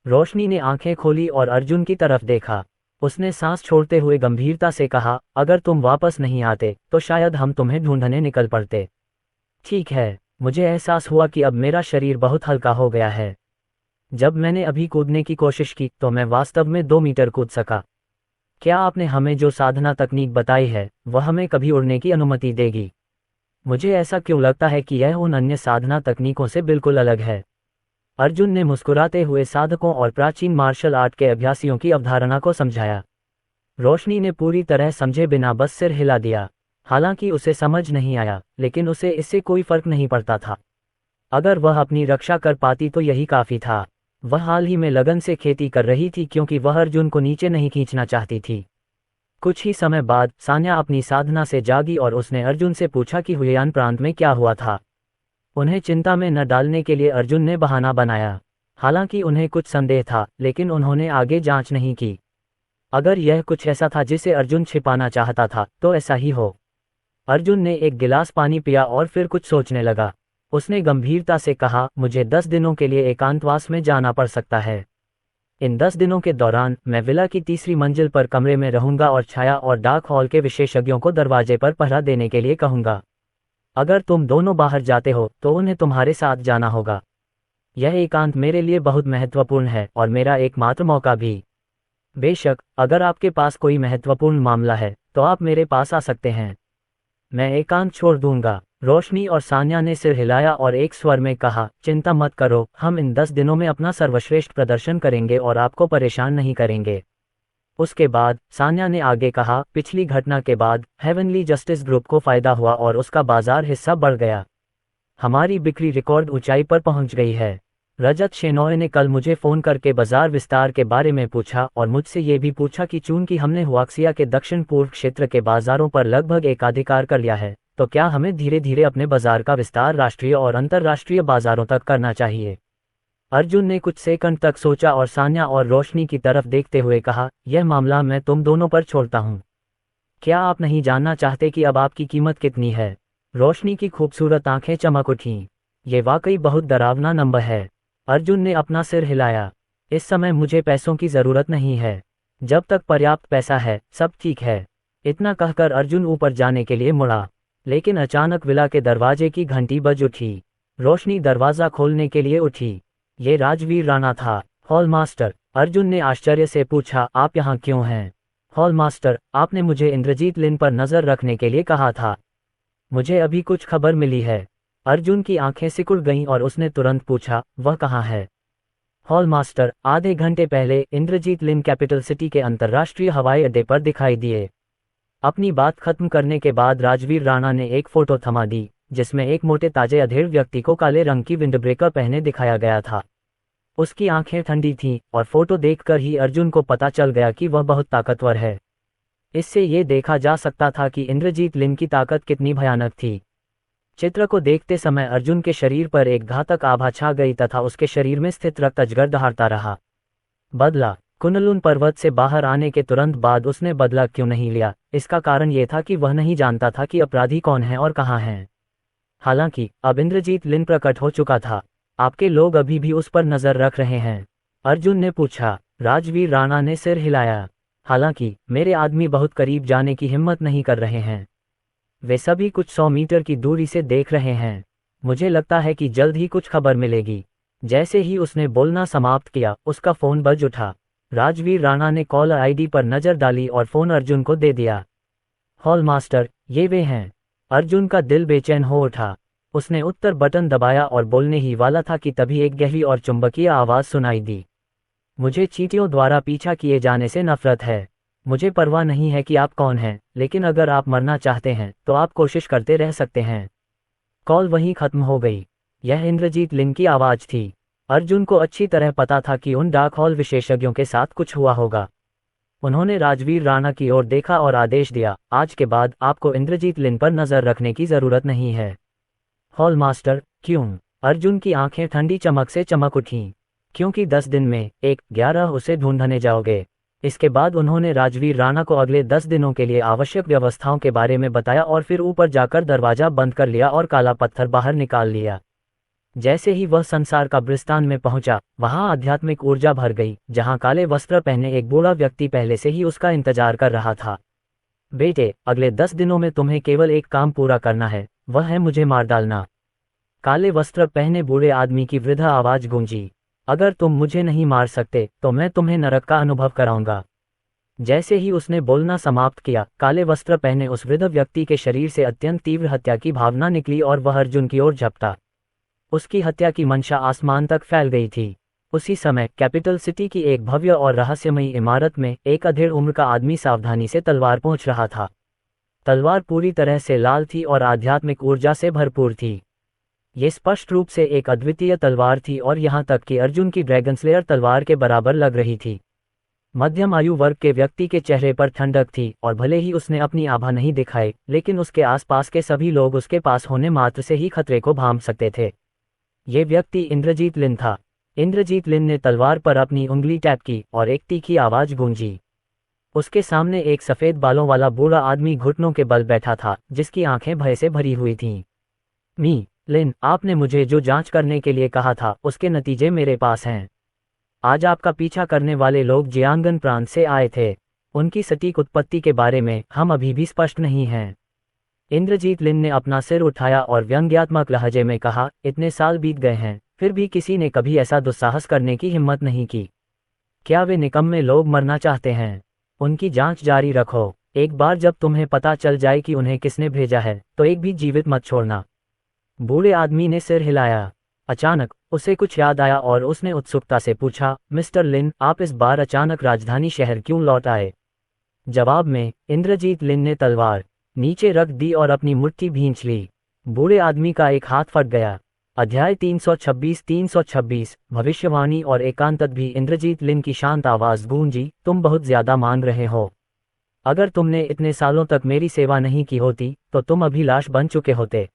रोशनी ने आंखें खोली और अर्जुन की तरफ देखा। उसने सांस छोड़ते हुए गंभीरता से कहा, अगर तुम वापस नहीं आते तो शायद हम तुम्हें ढूंढने निकल पड़ते। ठीक है, मुझे एहसास हुआ कि अब मेरा शरीर बहुत हल्का हो गया है। जब मैंने अभी कूदने की कोशिश की तो मैं वास्तव में 2 मीटर कूद सका। क्या आपने हमें जो साधना तकनीक बताई है वह हमें कभी उड़ने की अनुमति देगी? मुझे ऐसा क्यों लगता है कि यह उन अन्य साधना तकनीकों से बिल्कुल अलग है। अर्जुन ने मुस्कुराते हुए साधकों और प्राचीन मार्शल आर्ट के अभ्यासियों की अवधारणा को समझाया। रोशनी ने पूरी तरह समझे बिना बस सिर हिला दिया। हालांकि उसे समझ नहीं आया, लेकिन उसे इससे कोई फर्क नहीं पड़ता था। अगर वह अपनी रक्षा कर पाती तो यही काफी था। वह हाल ही में लगन से खेती कर रही थी क्योंकि वह अर्जुन को नीचे नहीं खींचना चाहती थी। कुछ ही समय बाद सान्या अपनी साधना से जागी और उसने अर्जुन से पूछा कि हुयान प्रांत में क्या हुआ था। उन्हें चिंता में न डालने के लिए अर्जुन ने बहाना बनाया। हालांकि उन्हें कुछ संदेह था, लेकिन उन्होंने आगे जांच नहीं की। अगर यह कुछ ऐसा था जिसे अर्जुन छिपाना चाहता था तो ऐसा ही हो। अर्जुन ने एक गिलास पानी पिया और फिर कुछ सोचने लगा। उसने गंभीरता से कहा, मुझे 10 दिनों के लिए एकांतवास में जाना पड़ सकता है। इन 10 दिनों के दौरान मैं विला की 3री मंजिल पर कमरे में रहूंगा और छाया और डार्क हॉल के विशेषज्ञों को दरवाजे पर पहरा देने के लिए कहूंगा। अगर तुम दोनों बाहर जाते हो तो उन्हें तुम्हारे साथ जाना होगा। यह एकांत मेरे लिए बहुत महत्वपूर्ण है और मेरा एकमात्र मौका भी। बेशक अगर आपके पास कोई महत्वपूर्ण मामला है तो आप मेरे पास आ सकते हैं। मैं एकांत छोड़ दूंगा। रोशनी और सान्या ने सिर हिलाया और एक स्वर में कहा, चिंता मत करो, हम इन 10 दिनों में अपना सर्वश्रेष्ठ प्रदर्शन करेंगे और आपको परेशान नहीं करेंगे। उसके बाद सान्या ने आगे कहा, पिछली घटना के बाद हेवनली जस्टिस ग्रुप को फायदा हुआ और उसका बाजार हिस्सा बढ़ गया। हमारी बिक्री रिकॉर्ड ऊंचाई पर पहुंच गई है। रजत शेनॉय ने कल मुझे फोन करके बाजार विस्तार के बारे में पूछा और मुझसे ये भी पूछा कि चूंकि हमने हुआक्सिया के दक्षिण पूर्व क्षेत्र के बाजारों पर लगभग एकाधिकार कर लिया है, तो क्या हमें धीरे धीरे अपने बाजार का विस्तार राष्ट्रीय और अंतर्राष्ट्रीय बाजारों तक करना चाहिए? अर्जुन ने कुछ सेकंड तक सोचा और सान्या और रोशनी की तरफ देखते हुए कहा, यह मामला मैं तुम दोनों पर छोड़ता हूँ। क्या आप नहीं जानना चाहते कि अब आपकी कीमत कितनी है? रोशनी की खूबसूरत आंखें चमक उठीं। ये वाकई बहुत डरावना नंबर है। अर्जुन ने अपना सिर हिलाया। इस समय मुझे पैसों की जरूरत नहीं है। जब तक पर्याप्त पैसा है, सब ठीक है। इतना कहकर अर्जुन ऊपर जाने के लिए मुड़ा, लेकिन अचानक विला के दरवाजे की घंटी बज उठी। रोशनी दरवाजा खोलने के लिए उठी। ये राजवीर राणा था। हॉल मास्टर, अर्जुन ने आश्चर्य से पूछा, आप यहाँ क्यों हैं? हॉल मास्टर, आपने मुझे इंद्रजीत लिन पर नजर रखने के लिए कहा था। मुझे अभी कुछ खबर मिली है। अर्जुन की आंखें सिकुड़ गईं और उसने तुरंत पूछा, वह कहाँ है? हॉल मास्टर, आधे घंटे पहले इंद्रजीत लिन कैपिटल सिटी के अंतर्राष्ट्रीय हवाई अड्डे पर दिखाई दिए। अपनी बात खत्म करने के बाद राजवीर राणा ने एक फोटो थमा दी, जिसमें एक मोटे ताजे अधेड़ व्यक्ति को काले रंग की विंडब्रेकर पहने दिखाया गया था। उसकी आंखें ठंडी थीं और फोटो देखकर ही अर्जुन को पता चल गया कि वह बहुत ताकतवर है। इससे ये देखा जा सकता था कि इंद्रजीत लिन की ताकत कितनी भयानक थी। चित्र को देखते समय अर्जुन के शरीर पर एक घातक आभा छा गई तथा उसके शरीर में स्थित रक्त अजगर दहाड़ता रहा। बदला। कुनलुन पर्वत से बाहर आने के तुरंत बाद उसने बदला क्यों नहीं लिया? इसका कारण ये था कि वह नहीं जानता था कि अपराधी कौन है और कहाँ हैं। हालांकि अब इंद्रजीत लिन प्रकट हो चुका था। आपके लोग अभी भी उस पर नजर रख रहे हैं? अर्जुन ने पूछा। राजवीर राणा ने सिर हिलाया। हालांकि मेरे आदमी बहुत करीब जाने की हिम्मत नहीं कर रहे हैं। वे सभी कुछ 100 मीटर की दूरी से देख रहे हैं। मुझे लगता है कि जल्द ही कुछ खबर मिलेगी। जैसे ही उसने बोलना समाप्त किया, उसका फोन बज उठा। राजवीर राणा ने कॉलर आईडी पर नजर डाली और फोन अर्जुन को दे दिया। हॉल मास्टर, ये वे हैं। अर्जुन का दिल बेचैन हो उठा। उसने उत्तर बटन दबाया और बोलने ही वाला था कि तभी एक गहरी और चुंबकीय आवाज सुनाई दी। मुझे चींटियों द्वारा पीछा किए जाने से नफरत है। मुझे परवाह नहीं है कि आप कौन हैं, लेकिन अगर आप मरना चाहते हैं तो आप कोशिश करते रह सकते हैं। कॉल वहीं खत्म हो गई। यह इंद्रजीत लिन की आवाज थी। अर्जुन को अच्छी तरह पता था कि उन डार्क हॉल विशेषज्ञों के साथ कुछ हुआ होगा। उन्होंने राजवीर राणा की ओर देखा और आदेश दिया, आज के बाद आपको इंद्रजीत लिन पर नजर रखने की जरूरत नहीं है। हॉल मास्टर, क्यों? अर्जुन की आंखें ठंडी चमक से चमक उठीं। क्योंकि 10 दिन में 11 उसे ढूंढने जाओगे। इसके बाद उन्होंने राजवीर राणा को अगले 10 दिनों के लिए आवश्यक व्यवस्थाओं के बारे में बताया और फिर ऊपर जाकर दरवाजा बंद कर लिया और काला पत्थर बाहर निकाल लिया। जैसे ही वह संसार का ब्रिस्तान में पहुंचा, वहां आध्यात्मिक ऊर्जा भर गई, जहां काले वस्त्र पहने एक बूढ़ा व्यक्ति पहले से ही उसका इंतजार कर रहा था। बेटे, अगले 10 दिनों में तुम्हें केवल एक काम पूरा करना है, वह है मुझे मार डालना। काले वस्त्र पहने बूढ़े आदमी की वृद्ध आवाज गूंजी। अगर तुम मुझे नहीं मार सकते तो मैं तुम्हें नरक का अनुभव कराऊंगा। जैसे ही उसने बोलना समाप्त किया, काले वस्त्र पहने उस वृद्ध व्यक्ति के शरीर से अत्यंत तीव्र हत्या की भावना निकली और वह अर्जुन की ओर झपटा। उसकी हत्या की मंशा आसमान तक फैल गई थी। उसी समय कैपिटल सिटी की एक भव्य और रहस्यमयी इमारत में एक अधेड़ उम्र का आदमी सावधानी से तलवार पहुंच रहा था। तलवार पूरी तरह से लाल थी और आध्यात्मिक ऊर्जा से भरपूर थी। ये स्पष्ट रूप से एक अद्वितीय तलवार थी और यहाँ तक कि अर्जुन की ड्रैगन स्लेयर तलवार के बराबर लग रही थी। मध्यम आयु वर्ग के व्यक्ति के चेहरे पर ठंडक थी और भले ही उसने अपनी आभा नहीं दिखाई, लेकिन उसके आसपास के सभी लोग उसके पास होने मात्र से ही खतरे को भांप सकते थे। ये व्यक्ति इंद्रजीत लिन था। इंद्रजीत लिन ने तलवार पर अपनी उंगली टैप की और एक तीखी आवाज गूंजी। उसके सामने एक सफेद बालों वाला बूढ़ा आदमी घुटनों के बल बैठा था, जिसकी आंखें भय से भरी हुई थीं। मी लिन, आपने मुझे जो जांच करने के लिए कहा था, उसके नतीजे मेरे पास हैं। आज आपका पीछा करने वाले लोग जियांगन प्रांत से आए थे। उनकी सटीक उत्पत्ति के बारे में हम अभी भी स्पष्ट नहीं हैं। इंद्रजीत लिन ने अपना सिर उठाया और व्यंग्यात्मक लहजे में कहा, इतने साल बीत गए हैं, फिर भी किसी ने कभी ऐसा दुस्साहस करने की हिम्मत नहीं की। क्या वे निकम्मे लोग मरना चाहते हैं? उनकी जांच जारी रखो। एक बार जब तुम्हें पता चल जाए कि उन्हें किसने भेजा है, तो एक भी जीवित मत छोड़ना। बूढ़े आदमी ने सिर हिलाया। अचानक उसे कुछ याद आया और उसने उत्सुकता से पूछा, मिस्टर लिन, आप इस बार अचानक राजधानी शहर क्यों लौट आए? जवाब में इंद्रजीत लिन ने तलवार नीचे रख दी और अपनी मुट्ठी भींच ली। बूढ़े आदमी का एक हाथ फट गया। अध्याय 326 भविष्यवाणी और एकांत भी इंद्रजीत लिन की शांत आवाज गूंजी, तुम बहुत ज्यादा मांग रहे हो। अगर तुमने इतने सालों तक मेरी सेवा नहीं की होती तो तुम अभी लाश बन चुके होते।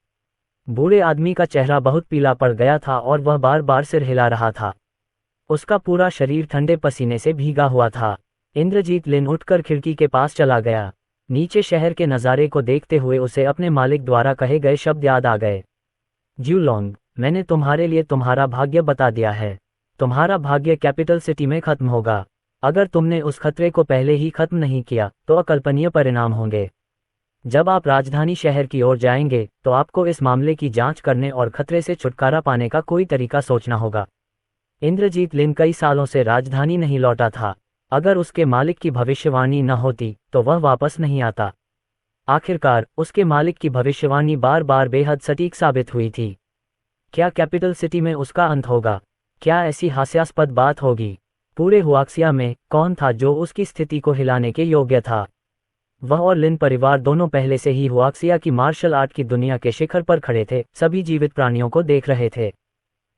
बूढ़े आदमी का चेहरा बहुत पीला पड़ गया था और वह बार बार सिर हिला रहा था। उसका पूरा शरीर ठंडे पसीने से भीगा हुआ था। इंद्रजीत लिन उठकर खिड़की के पास चला गया। नीचे शहर के नज़ारे को देखते हुए उसे अपने मालिक द्वारा कहे गए शब्द याद आ गए। ज्यूलोंग, मैंने तुम्हारे लिए तुम्हारा भाग्य बता दिया है। तुम्हारा भाग्य कैपिटल सिटी में खत्म होगा। अगर तुमने उस खतरे को पहले ही खत्म नहीं किया तो अकल्पनीय परिणाम होंगे। जब आप राजधानी शहर की ओर जाएंगे तो आपको इस मामले की जांच करने और खतरे से छुटकारा पाने का कोई तरीका सोचना होगा। इंद्रजीत लिन कई सालों से राजधानी नहीं लौटा था। अगर उसके मालिक की भविष्यवाणी न होती तो वह वापस नहीं आता। आखिरकार उसके मालिक की भविष्यवाणी बार बार बेहद सटीक साबित हुई थी। क्या कैपिटल सिटी में उसका अंत होगा? क्या ऐसी हास्यास्पद बात होगी? पूरे हुआक्सिया में कौन था जो उसकी स्थिति को हिलाने के योग्य था? वह और लिन परिवार दोनों पहले से ही हुआक्सिया की मार्शल आर्ट की दुनिया के शिखर पर खड़े थे, सभी जीवित प्राणियों को देख रहे थे।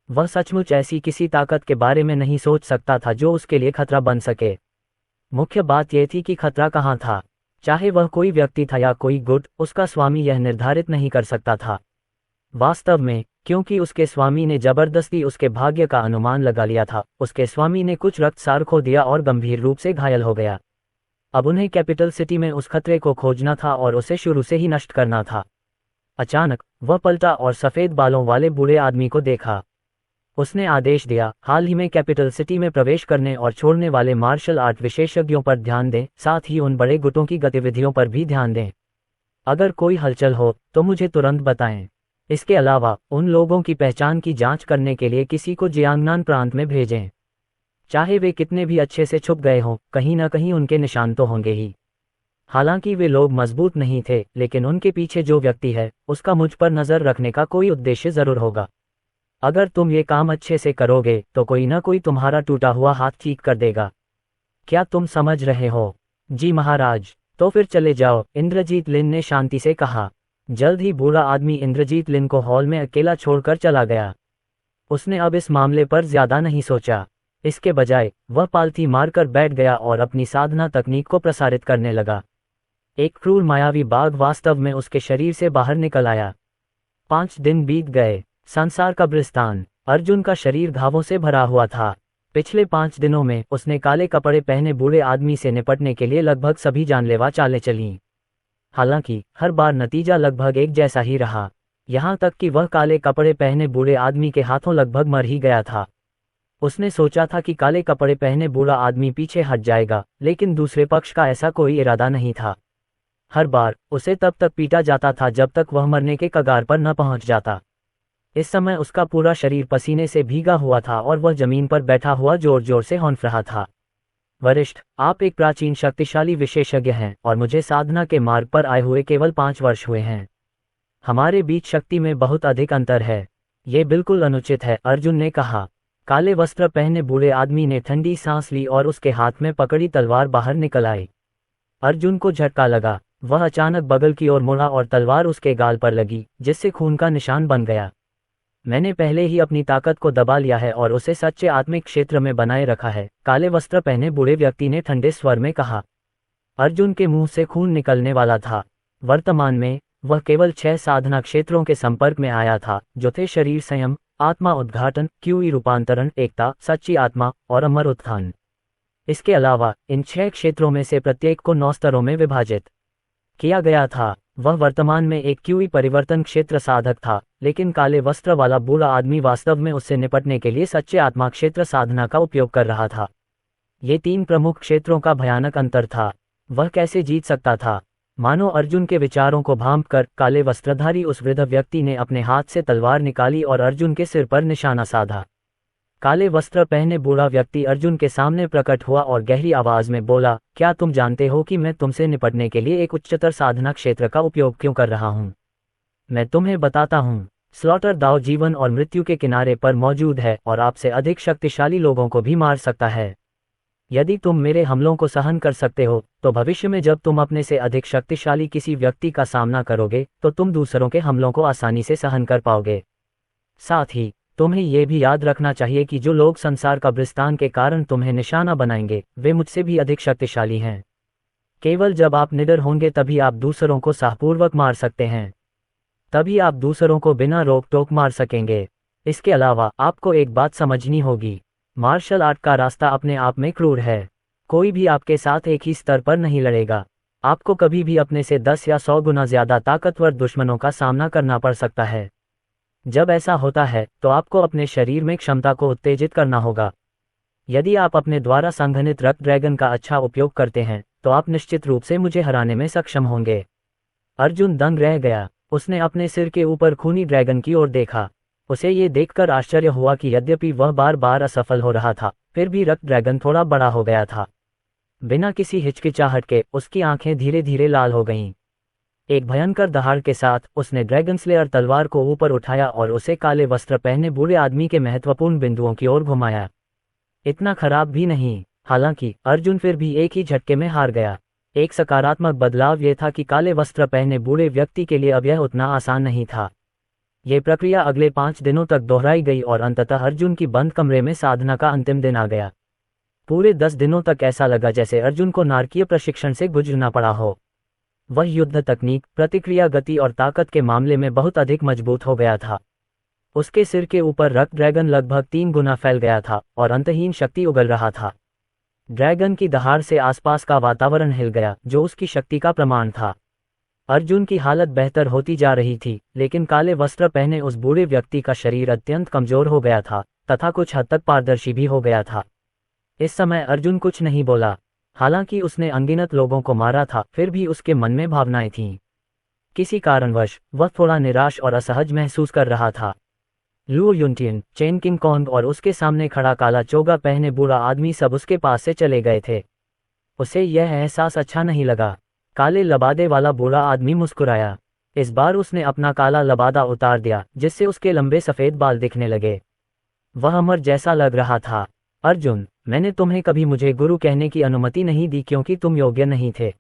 वह सचमुच ऐसी किसी ताकत के बारे में नहीं सोच सकता था जो उसके लिए खतरा बन सके। मुख्य बात यह थी कि खतरा कहाँ था। चाहे वह कोई व्यक्ति था या कोई गुट, उसका स्वामी यह निर्धारित नहीं कर सकता था। वास्तव में, क्योंकि उसके स्वामी ने जबरदस्ती उसके भाग्य का अनुमान लगा लिया था, उसके स्वामी ने कुछ रक्तसार खो दिया और गंभीर रूप से घायल हो गया। अब उन्हें कैपिटल सिटी में उस खतरे को खोजना था और उसे शुरू से ही नष्ट करना था। अचानक वह पलटा और सफ़ेद बालों वाले बूढ़े आदमी को देखा। उसने आदेश दिया, हाल ही में कैपिटल सिटी में प्रवेश करने और छोड़ने वाले मार्शल आर्ट विशेषज्ञों पर ध्यान दें, साथ ही उन बड़े गुटों की गतिविधियों पर भी ध्यान दें। अगर कोई हलचल हो तो मुझे तुरंत बताएं। इसके अलावा उन लोगों की पहचान की जांच करने के लिए किसी को जियांगनान प्रांत में भेजें। चाहे वे कितने भी अच्छे से छुप गए हों, कहीं न कहीं उनके निशान तो होंगे ही। हालांकि वे लोग मजबूत नहीं थे, लेकिन उनके पीछे जो व्यक्ति है उसका मुझ पर नज़र रखने का कोई उद्देश्य ज़रूर होगा। अगर तुम ये काम अच्छे से करोगे तो कोई ना कोई तुम्हारा टूटा हुआ हाथ ठीक कर देगा। क्या तुम समझ रहे हो? जी महाराज। तो फिर चले जाओ, इंद्रजीत लिन ने शांति से कहा। जल्द ही बूढ़ा आदमी इंद्रजीत लिन को हॉल में अकेला छोड़कर चला गया। उसने अब इस मामले पर ज्यादा नहीं सोचा। इसके बजाय वह पालथी मारकर बैठ गया और अपनी साधना तकनीक को प्रसारित करने लगा। एक क्रूर मायावी बाघ वास्तव में उसके शरीर से बाहर निकल आया। 5 दिन बीत गए। संसार कब्रिस्तान। अर्जुन का शरीर घावों से भरा हुआ था। पिछले 5 दिनों में उसने काले कपड़े पहने बूढ़े आदमी से निपटने के लिए लगभग सभी जानलेवा चालें चलीं। हालांकि हर बार नतीजा लगभग एक जैसा ही रहा, यहाँ तक कि वह काले कपड़े पहने बूढ़े आदमी के हाथों लगभग मर ही गया था। उसने सोचा था कि काले कपड़े पहने बूढ़ा आदमी पीछे हट जाएगा, लेकिन दूसरे पक्ष का ऐसा कोई इरादा नहीं था। हर बार उसे तब तक पीटा जाता था जब तक वह मरने के कगार पर न पहुंच जाता। इस समय उसका पूरा शरीर पसीने से भीगा हुआ था और वह जमीन पर बैठा हुआ जोर जोर से हौंफ रहा था। वरिष्ठ, आप एक प्राचीन शक्तिशाली विशेषज्ञ हैं और मुझे साधना के मार्ग पर आए हुए केवल 5 वर्ष हुए हैं। हमारे बीच शक्ति में बहुत अधिक अंतर है। ये बिल्कुल अनुचित है, अर्जुन ने कहा। काले वस्त्र पहने बूढ़े आदमी ने ठंडी सांस ली और उसके हाथ में पकड़ी तलवार बाहर निकल आई। अर्जुन को झटका लगा। वह अचानक बगल की ओर मुड़ा और तलवार उसके गाल पर लगी, जिससे खून का निशान बन गया। मैंने पहले ही अपनी ताकत को दबा लिया है और उसे सच्चे आत्मिक क्षेत्र में बनाए रखा है, काले वस्त्र पहने बूढ़े व्यक्ति ने ठंडे स्वर में कहा। अर्जुन के मुंह से खून निकलने वाला था। वर्तमान में वह केवल 6 साधना क्षेत्रों के संपर्क में आया था, जो थे शरीर संयम, आत्मा उद्घाटन, क्यूई रूपांतरण, एकता, सच्ची आत्मा और अमर उत्थान। इसके अलावा इन 6 क्षेत्रों में से प्रत्येक को 9 स्तरों में विभाजित किया गया था। वह वर्तमान में एक क्यूई परिवर्तन क्षेत्र साधक था, लेकिन काले वस्त्र वाला बूढ़ा आदमी वास्तव में उससे निपटने के लिए सच्चे आत्मा क्षेत्र साधना का उपयोग कर रहा था। ये 3 प्रमुख क्षेत्रों का भयानक अंतर था। वह कैसे जीत सकता था? मानो अर्जुन के विचारों को भांपकर काले वस्त्रधारी उस वृद्ध व्यक्ति ने अपने हाथ से तलवार निकाली और अर्जुन के सिर पर निशाना साधा। काले वस्त्र पहने बूढ़ा व्यक्ति अर्जुन के सामने प्रकट हुआ और गहरी आवाज में बोला, क्या तुम जानते हो कि मैं तुमसे निपटने के लिए एक उच्चतर साधना क्षेत्र का उपयोग क्यों कर रहा हूँ? मैं तुम्हें बताता हूँ। स्लॉटर दाव जीवन और मृत्यु के किनारे पर मौजूद है और आपसे अधिक शक्तिशाली लोगों को भी मार सकता है। यदि तुम मेरे हमलों को सहन कर सकते हो, तो भविष्य में जब तुम अपने से अधिक शक्तिशाली किसी व्यक्ति का सामना करोगे तो तुम दूसरों के हमलों को आसानी से सहन कर पाओगे। साथ ही तुम्हें यह भी याद रखना चाहिए कि जो लोग संसार कब्रिस्तान के कारण तुम्हें निशाना बनाएंगे, वे मुझसे भी अधिक शक्तिशाली हैं। केवल जब आप निडर होंगे तभी आप दूसरों को साहपूर्वक मार सकते हैं। तभी आप दूसरों को बिना रोक टोक मार सकेंगे। इसके अलावा आपको एक बात समझनी होगी, मार्शल आर्ट का रास्ता अपने आप में क्रूर है। कोई भी आपके साथ एक ही स्तर पर नहीं लड़ेगा। आपको कभी भी अपने से 10 या 100 गुना ज्यादा ताकतवर दुश्मनों का सामना करना पड़ सकता है। जब ऐसा होता है तो आपको अपने शरीर में क्षमता को उत्तेजित करना होगा। यदि आप अपने द्वारा संघनित रक्त ड्रैगन का अच्छा उपयोग करते हैं तो आप निश्चित रूप से मुझे हराने में सक्षम होंगे। अर्जुन दंग रह गया। उसने अपने सिर के ऊपर खूनी ड्रैगन की ओर देखा। उसे ये देखकर आश्चर्य हुआ कि यद्यपि वह बार बार असफल हो रहा था, फिर भी रक्त ड्रैगन थोड़ा बड़ा हो गया था। बिना किसी हिचकिचाहट के उसकी आंखें धीरे धीरे लाल हो गईं। एक भयंकर दहाड़ के साथ उसने ड्रैगन स्लेयर तलवार को ऊपर उठाया और उसे काले वस्त्र पहने बूढ़े आदमी के महत्वपूर्ण बिंदुओं की ओर घुमाया। इतना खराब भी नहीं। हालांकि अर्जुन फिर भी एक ही झटके में हार गया। एक सकारात्मक बदलाव यह था कि काले वस्त्र पहने बूढ़े व्यक्ति के लिए अब यह उतना आसान नहीं था। यह प्रक्रिया अगले 5 दिनों तक दोहराई गई और अंततः अर्जुन की बंद कमरे में साधना का अंतिम दिन आ गया। पूरे 10 दिनों तक ऐसा लगा जैसे अर्जुन को नारकीय प्रशिक्षण से गुजरना पड़ा हो। वह युद्ध तकनीक, प्रतिक्रिया गति और ताकत के मामले में बहुत अधिक मजबूत हो गया था। उसके सिर के ऊपर रक्त ड्रैगन लगभग 3 गुना फैल गया था और अंतहीन शक्ति उगल रहा था। ड्रैगन की दहाड़ से आसपास का वातावरण हिल गया, जो उसकी शक्ति का प्रमाण था। अर्जुन की हालत बेहतर होती जा रही थी, लेकिन काले वस्त्र पहने उस बूढ़े व्यक्ति का शरीर अत्यंत कमजोर हो गया था तथा कुछ हद तक पारदर्शी भी हो गया था। इस समय अर्जुन कुछ नहीं बोला। हालांकि उसने अनगिनत लोगों को मारा था, फिर भी उसके मन में भावनाएं थीं। किसी कारणवश वह थोड़ा निराश और असहज महसूस कर रहा था। लू युनटिन, चेन किंग कॉन्ग और उसके सामने खड़ा काला चोगा पहने बूढ़ा आदमी सब उसके पास से चले गए थे। उसे यह एहसास अच्छा नहीं लगा। काले लबादे वाला बूढ़ा आदमी मुस्कुराया। इस बार उसने अपना काला लबादा उतार दिया, जिससे उसके लंबे सफेद बाल दिखने लगे। वह अमर जैसा लग रहा था। अर्जुन, मैंने तुम्हें कभी मुझे गुरु कहने की अनुमति नहीं दी क्योंकि तुम योग्य नहीं थे।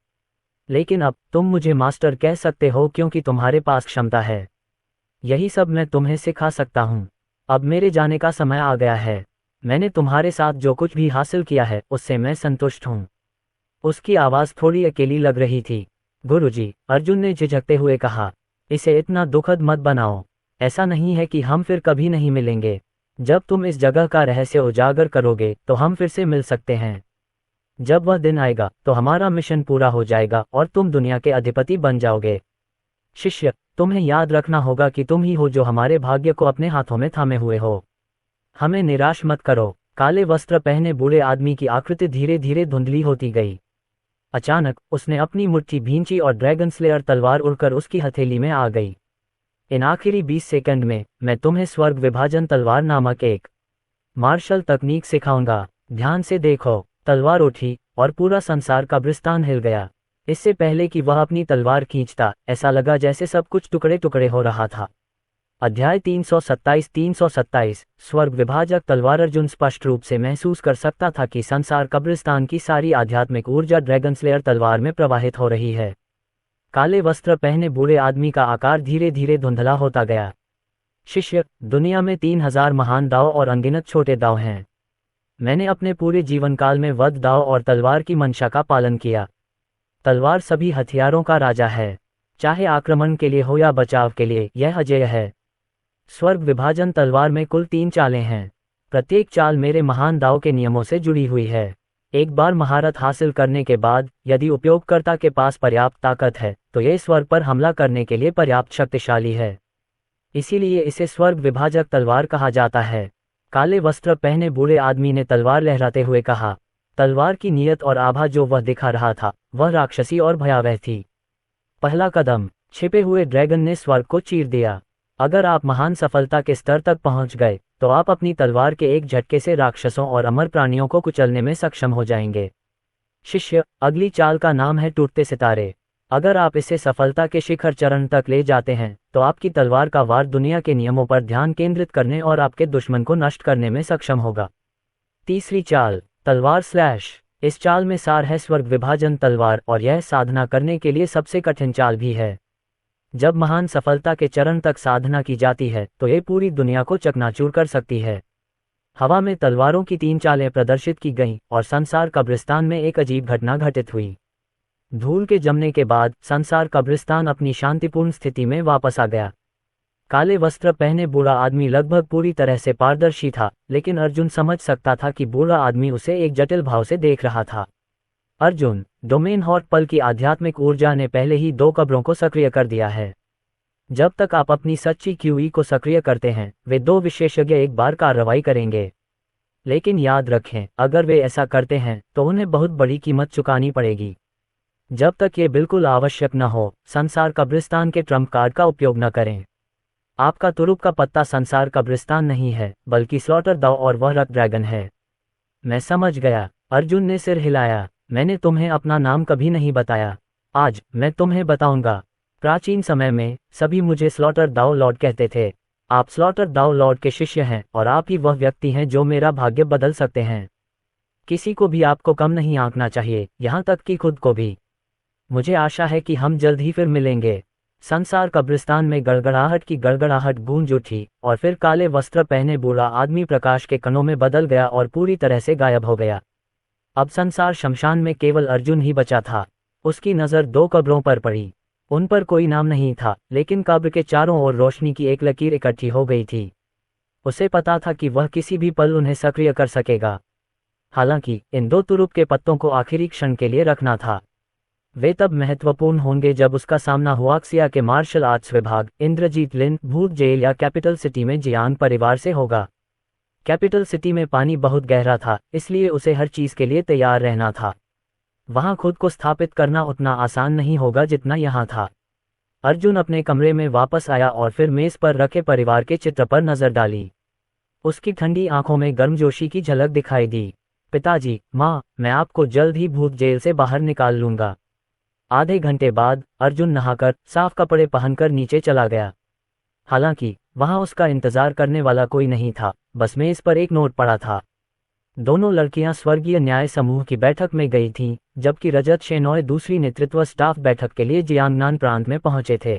लेकिन अब तुम मुझे मास्टर कह सकते हो क्योंकि तुम्हारे पास क्षमता है। यही सब मैं तुम्हें सिखा सकता हूँ। अब मेरे जाने का समय आ गया है। मैंने तुम्हारे साथ जो कुछ भी हासिल किया है उससे मैं संतुष्ट हूँ। उसकी आवाज़ थोड़ी अकेली लग रही थी। गुरुजी, अर्जुन ने झिझकते हुए कहा, इसे इतना दुखद मत बनाओ। ऐसा नहीं है कि हम फिर कभी नहीं मिलेंगे। जब तुम इस जगह का रहस्य उजागर करोगे तो हम फिर से मिल सकते हैं। जब वह दिन आएगा तो हमारा मिशन पूरा हो जाएगा और तुम दुनिया के अधिपति बन जाओगे। शिष्य, तुम्हें याद रखना होगा कि तुम ही हो जो हमारे भाग्य को अपने हाथों में थामे हुए हो। हमें निराश मत करो। काले वस्त्र पहने बूढ़े आदमी की आकृति धीरे धीरे धुंधली होती गई। अचानक उसने अपनी मुट्ठी भींची और ड्रैगन स्लेयर तलवार उड़कर उसकी हथेली में आ गई। इन आखिरी 20 सेकंड में मैं तुम्हें स्वर्ग विभाजन तलवार नामक एक मार्शल तकनीक सिखाऊंगा। ध्यान से देखो। तलवार उठी और पूरा संसार कब्रिस्तान हिल गया। इससे पहले कि वह अपनी तलवार खींचता, ऐसा लगा जैसे सब कुछ टुकड़े टुकड़े हो रहा था। अध्याय 327 स्वर्ग विभाजक तलवार। अर्जुन स्पष्ट रूप से महसूस कर सकता था कि संसार कब्रिस्तान की सारी आध्यात्मिक ऊर्जा ड्रैगन स्लेयर तलवार में प्रवाहित हो रही है। काले वस्त्र पहने बूढ़े आदमी का आकार धीरे धीरे धुंधला होता गया। शिष्य, दुनिया में 3000 महान दाव और अनगिनत छोटे दाव हैं। मैंने अपने पूरे जीवन काल में वध दाव और तलवार की मंशा का पालन किया। तलवार सभी हथियारों का राजा है, चाहे आक्रमण के लिए हो या बचाव के लिए, यह अजेय है। स्वर्ग विभाजन तलवार में कुल 3 चालें हैं। प्रत्येक चाल मेरे महान दाव के नियमों से जुड़ी हुई है। एक बार महारत हासिल करने के बाद यदि उपयोगकर्ता के पास पर्याप्त ताकत है तो यह स्वर्ग पर हमला करने के लिए पर्याप्त शक्तिशाली है। इसीलिए इसे स्वर्ग विभाजक तलवार कहा जाता है। काले वस्त्र पहने बूढ़े आदमी ने तलवार लहराते हुए कहा। तलवार की नीयत और आभा जो वह दिखा रहा था वह राक्षसी और भयावह थी। पहला कदम, छिपे हुए ड्रैगन ने स्वर्ग को चीर दिया। अगर आप महान सफलता के स्तर तक पहुंच गए तो आप अपनी तलवार के एक झटके से राक्षसों और अमर प्राणियों को कुचलने में सक्षम हो जाएंगे। शिष्य, अगली चाल का नाम है टूटते सितारे। अगर आप इसे सफलता के शिखर चरण तक ले जाते हैं तो आपकी तलवार का वार दुनिया के नियमों पर ध्यान केंद्रित करने और आपके दुश्मन को नष्ट करने में सक्षम होगा। तीसरी चाल, तलवार स्लैश। इस चाल में सार है स्वर्ग विभाजन तलवार और यह साधना करने के लिए सबसे कठिन चाल भी है। जब महान सफलता के चरण तक साधना की जाती है तो ये पूरी दुनिया को चकनाचूर कर सकती है। हवा में तलवारों की 3 चालें प्रदर्शित की गईं और संसार कब्रिस्तान में एक अजीब घटना घटित हुई। धूल के जमने के बाद संसार कब्रिस्तान अपनी शांतिपूर्ण स्थिति में वापस आ गया। काले वस्त्र पहने बूढ़ा आदमी लगभग पूरी तरह से पारदर्शी था, लेकिन अर्जुन समझ सकता था कि बूढ़ा आदमी उसे एक जटिल भाव से देख रहा था। अर्जुन, डोमेन हॉट पल की आध्यात्मिक ऊर्जा ने पहले ही 2 कब्रों को सक्रिय कर दिया है। जब तक आप अपनी सच्ची क्यूई को सक्रिय करते हैं, वे 2 विशेषज्ञ एक बार कार्रवाई करेंगे। लेकिन याद रखें, अगर वे ऐसा करते हैं तो उन्हें बहुत बड़ी कीमत चुकानी पड़ेगी। जब तक ये बिल्कुल आवश्यक न हो, संसार कब्रिस्तान के ट्रम्प कार्ड का उपयोग न करें। आपका तुरुप का पत्ता संसार कब्रिस्तान नहीं है, बल्कि स्लॉटर दाव और वह रक ड्रैगन है। मैं समझ गया। अर्जुन ने सिर हिलाया। मैंने तुम्हें अपना नाम कभी नहीं बताया। आज मैं तुम्हें बताऊंगा। प्राचीन समय में सभी मुझे स्लॉटर दाव लॉर्ड कहते थे। आप स्लॉटर दाव लॉर्ड के शिष्य हैं और आप ही वह व्यक्ति हैं जो मेरा भाग्य बदल सकते हैं। किसी को भी आपको कम नहीं आंकना चाहिए, यहाँ तक कि खुद को भी। मुझे आशा है कि हम जल्द ही फिर मिलेंगे। संसार कब्रिस्तान में गड़गड़ाहट की गड़गड़ाहट गूंज उठी और फिर काले वस्त्र पहने बूढ़ा आदमी प्रकाश के कणों में बदल गया और पूरी तरह से गायब हो गया। अब संसार शमशान में केवल अर्जुन ही बचा था। उसकी नज़र 2 कब्रों पर पड़ी। उन पर कोई नाम नहीं था, लेकिन कब्र के चारों ओर रोशनी की एक लकीर इकट्ठी हो गई थी। उसे पता था कि वह किसी भी पल उन्हें सक्रिय कर सकेगा। हालांकि इन 2 तुरुप के पत्तों को आखिरी क्षण के लिए रखना था। वे तब महत्वपूर्ण होंगे जब उसका सामना हुआक्सिया के मार्शल आर्ट्स विभाग, इंद्रजीत लिन, भूत जेल या कैपिटल सिटी में जियांग परिवार से होगा। कैपिटल सिटी में पानी बहुत गहरा था, इसलिए उसे हर चीज के लिए तैयार रहना था। वहां खुद को स्थापित करना उतना आसान नहीं होगा जितना यहाँ था। अर्जुन अपने कमरे में वापस आया और फिर मेज पर रखे परिवार के चित्र पर नजर डाली। उसकी ठंडी आंखों में गर्मजोशी की झलक दिखाई दी। पिताजी, माँ, मैं आपको जल्द ही भूत जेल से बाहर निकाल लूंगा। आधे घंटे बाद अर्जुन नहाकर साफ कपड़े पहनकर नीचे चला गया। हालांकि वहां उसका इंतजार करने वाला कोई नहीं था, बस मेज पर एक नोट पड़ा था। दोनों लड़कियां स्वर्गीय न्याय समूह की बैठक में गई थीं, जबकि रजत शेनॉय दूसरी नेतृत्व स्टाफ बैठक के लिए जियांगनान प्रांत में पहुंचे थे।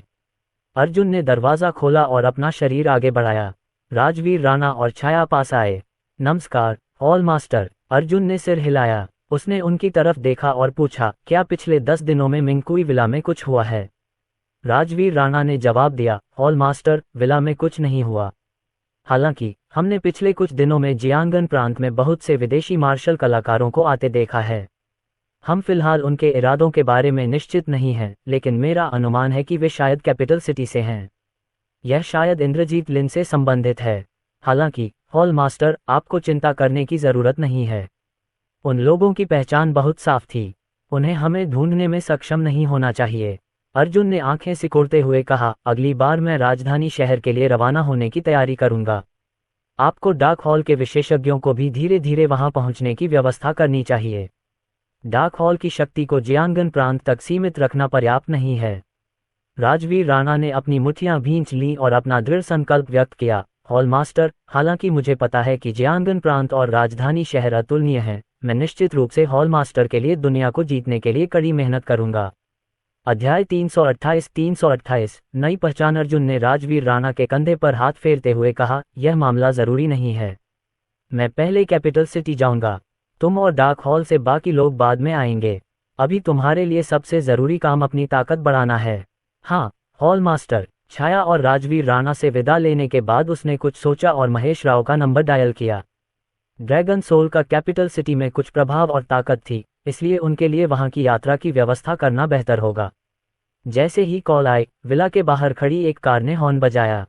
अर्जुन ने दरवाजा खोला और अपना शरीर आगे बढ़ाया। राजवीर राणा और छाया पास आए। नमस्कार हॉल मास्टर। अर्जुन ने सिर हिलाया। उसने उनकी तरफ देखा और पूछा, क्या पिछले 10 दिनों में मिंकुई विला में कुछ हुआ है? राजवीर राणा ने जवाब दिया, हॉल मास्टर, विला में कुछ नहीं हुआ। हालांकि हमने पिछले कुछ दिनों में जियांगन प्रांत में बहुत से विदेशी मार्शल कलाकारों को आते देखा है। हम फिलहाल उनके इरादों के बारे में निश्चित नहीं हैं, लेकिन मेरा अनुमान है कि वे शायद कैपिटल सिटी से हैं। यह शायद इंद्रजीत लिन से संबंधित है। हालांकि हॉल मास्टर, आपको चिंता करने की जरूरत नहीं है। उन लोगों की पहचान बहुत साफ थी। उन्हें हमें ढूंढने में सक्षम नहीं होना चाहिए। अर्जुन ने आंखें सिकोड़ते हुए कहा, अगली बार मैं राजधानी शहर के लिए रवाना होने की तैयारी करूंगा। आपको डाक हॉल के विशेषज्ञों को भी धीरे धीरे वहां पहुंचने की व्यवस्था करनी चाहिए। डाक हॉल की शक्ति को जियांगन प्रांत तक सीमित रखना पर्याप्त नहीं है। राजवीर राणा ने अपनी मुठ्ठियां भींच लीं और अपना दृढ़ संकल्प व्यक्त किया, हॉल मास्टर, हालांकि मुझे पता है कि जियांगन प्रांत और राजधानी शहर अतुलनीय हैं, मैं निश्चित रूप से हॉल मास्टर के लिए दुनिया को जीतने के लिए कड़ी मेहनत करूंगा। अध्याय 328 नई पहचान। अर्जुन ने राजवीर राणा के कंधे पर हाथ फेरते हुए कहा, यह मामला जरूरी नहीं है। मैं पहले कैपिटल सिटी जाऊंगा। तुम और डाक हॉल से बाकी लोग बाद में आएंगे। अभी तुम्हारे लिए सबसे जरूरी काम अपनी ताकत बढ़ाना है। हाँ हॉल मास्टर। छाया और राजवीर राणा से विदा लेने के बाद उसने कुछ सोचा और महेश राव का नंबर डायल किया। ड्रैगन सोल का कैपिटल सिटी में कुछ प्रभाव और ताकत थी, इसलिए उनके लिए वहां की यात्रा की व्यवस्था करना बेहतर होगा। जैसे ही कॉल आई, विला के बाहर खड़ी एक कार ने हॉर्न बजाया।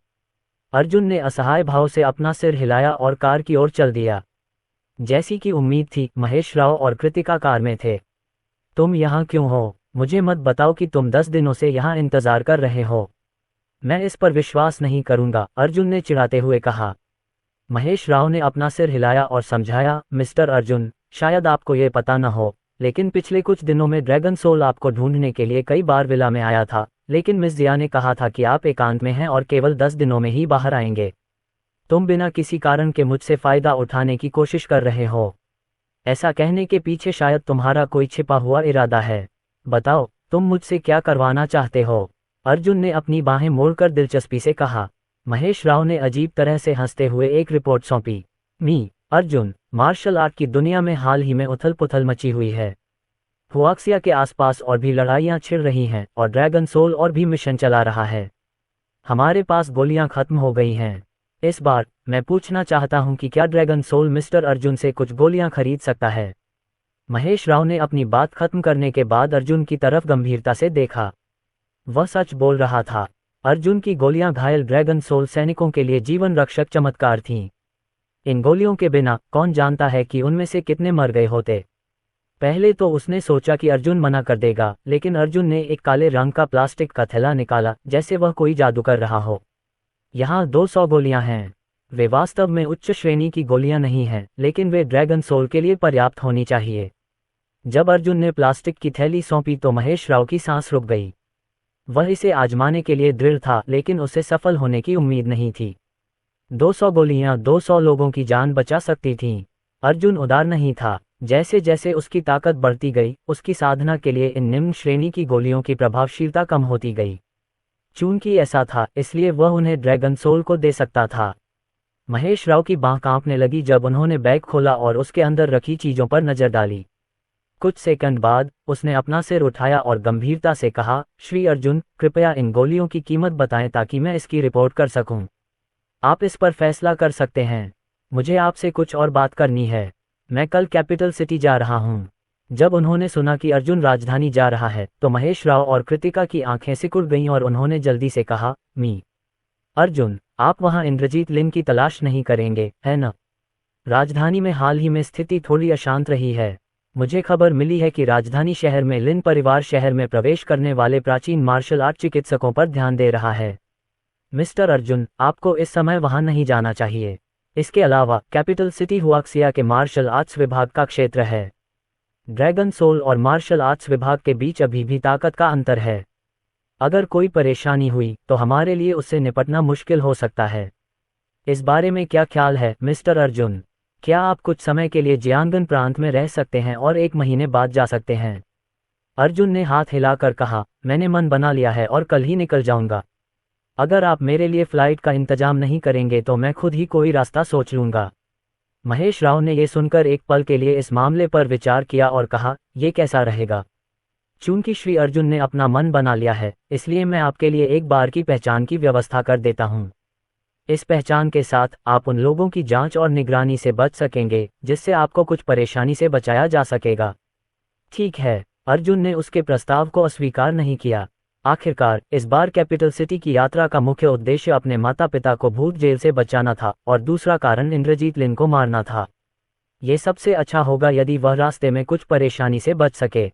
अर्जुन ने असहाय भाव से अपना सिर हिलाया और कार की ओर चल दिया। जैसी कि उम्मीद थी, महेश राव और कृतिका कार में थे। तुम यहाँ क्यों हो? मुझे मत बताओ कि तुम 10 दिनों से यहाँ इंतजार कर रहे हो। मैं इस पर विश्वास नहीं करूंगा, अर्जुन ने चिढ़ाते हुए कहा। महेश राव ने अपना सिर हिलाया और समझाया, मिस्टर अर्जुन, शायद आपको ये पता न हो, लेकिन पिछले कुछ दिनों में ड्रैगन सोल आपको ढूंढने के लिए कई बार विला में आया था, लेकिन मिस जिया ने कहा था कि आप एकांत में हैं और केवल 10 दिनों में ही बाहर आएंगे। तुम बिना किसी कारण के मुझसे फायदा उठाने की कोशिश कर रहे हो। ऐसा कहने के पीछे शायद तुम्हारा कोई छिपा हुआ इरादा है। बताओ, तुम मुझसे क्या करवाना चाहते हो? अर्जुन ने अपनी बाहें मोड़कर दिलचस्पी से कहा। महेश राव ने अजीब तरह से हंसते हुए एक रिपोर्ट सौंपी। अर्जुन, मार्शल आर्ट की दुनिया में हाल ही में उथल पुथल मची हुई है। हुआक्सिया के आसपास और भी लड़ाइयाँ छिड़ रही हैं और ड्रैगन सोल और भी मिशन चला रहा है। हमारे पास गोलियां खत्म हो गई हैं। इस बार मैं पूछना चाहता हूं कि क्या ड्रैगन सोल मिस्टर अर्जुन से कुछ गोलियां खरीद सकता है। महेश राव ने अपनी बात खत्म करने के बाद अर्जुन की तरफ गंभीरता से देखा। वह सच बोल रहा था। अर्जुन की गोलियां घायल ड्रैगन सोल सैनिकों के लिए जीवन रक्षक चमत्कार थीं। इन गोलियों के बिना कौन जानता है कि उनमें से कितने मर गए होते। पहले तो उसने सोचा कि अर्जुन मना कर देगा, लेकिन अर्जुन ने एक काले रंग का प्लास्टिक का थैला निकाला, जैसे वह कोई जादू कर रहा हो। यहाँ 200 गोलियां हैं। वे वास्तव में उच्च श्रेणी की गोलियां नहीं हैं, लेकिन वे ड्रैगन सोल के लिए पर्याप्त होनी चाहिए। जब अर्जुन ने प्लास्टिक की थैली सौंपी तो महेश राव की सांस रुक गई। वह इसे आजमाने के लिए दृढ़ था, लेकिन उसे सफल होने की उम्मीद नहीं थी। 200 गोलियां 200 लोगों की जान बचा सकती थीं। अर्जुन उदार नहीं था। जैसे जैसे उसकी ताकत बढ़ती गई, उसकी साधना के लिए इन निम्न श्रेणी की गोलियों की प्रभावशीलता कम होती गई। चूंकि ऐसा था, इसलिए वह उन्हें ड्रैगन सोल को दे सकता था। महेश राव की बांह कांपने लगी जब उन्होंने बैग खोला और उसके अंदर रखी चीजों पर नजर डाली। कुछ सेकंड बाद उसने अपना सिर उठाया और गंभीरता से कहा, श्री अर्जुन, कृपया इन गोलियों की कीमत बताएं ताकि मैं इसकी रिपोर्ट कर सकूं। आप इस पर फैसला कर सकते हैं। मुझे आपसे कुछ और बात करनी है। मैं कल कैपिटल सिटी जा रहा हूं। जब उन्होंने सुना कि अर्जुन राजधानी जा रहा है तो महेश राव और कृतिका की आंखें सिकुड़ गईं और उन्होंने जल्दी से कहा, मी अर्जुन, आप वहां इंद्रजीत लिन की तलाश नहीं करेंगे, है न? राजधानी में हाल ही में स्थिति थोड़ी अशांत रही है। मुझे खबर मिली है कि राजधानी शहर में लिन परिवार शहर में प्रवेश करने वाले प्राचीन मार्शल आर्ट चिकित्सकों पर ध्यान दे रहा है। मिस्टर अर्जुन, आपको इस समय वहां नहीं जाना चाहिए। इसके अलावा कैपिटल सिटी हुआक्सिया के मार्शल आर्ट्स विभाग का क्षेत्र है। ड्रैगन सोल और मार्शल आर्ट्स विभाग के बीच अभी भी ताकत का अंतर है। अगर कोई परेशानी हुई तो हमारे लिए उससे निपटना मुश्किल हो सकता है। इस बारे में क्या ख्याल है मिस्टर अर्जुन? क्या आप कुछ समय के लिए जियांगन प्रांत में रह सकते हैं और 1 महीने बाद जा सकते हैं? अर्जुन ने हाथ हिलाकर कहा, मैंने मन बना लिया है और कल ही निकल जाऊंगा। अगर आप मेरे लिए फ्लाइट का इंतजाम नहीं करेंगे तो मैं खुद ही कोई रास्ता सोच लूंगा। महेश राव ने यह सुनकर एक पल के लिए इस मामले पर विचार किया और कहा, यह कैसा रहेगा? चूंकि श्री अर्जुन ने अपना मन बना लिया है, इसलिए मैं आपके लिए एक बार की पहचान की व्यवस्था कर देता हूं। इस पहचान के साथ आप उन लोगों की जांच और निगरानी से बच सकेंगे जिससे आपको कुछ परेशानी से बचाया जा सकेगा। ठीक है। अर्जुन ने उसके प्रस्ताव को अस्वीकार नहीं किया। आखिरकार इस बार कैपिटल सिटी की यात्रा का मुख्य उद्देश्य अपने माता पिता को भूत जेल से बचाना था और दूसरा कारण इंद्रजीत लिन को मारना था। ये सबसे अच्छा होगा यदि वह रास्ते में कुछ परेशानी से बच सके।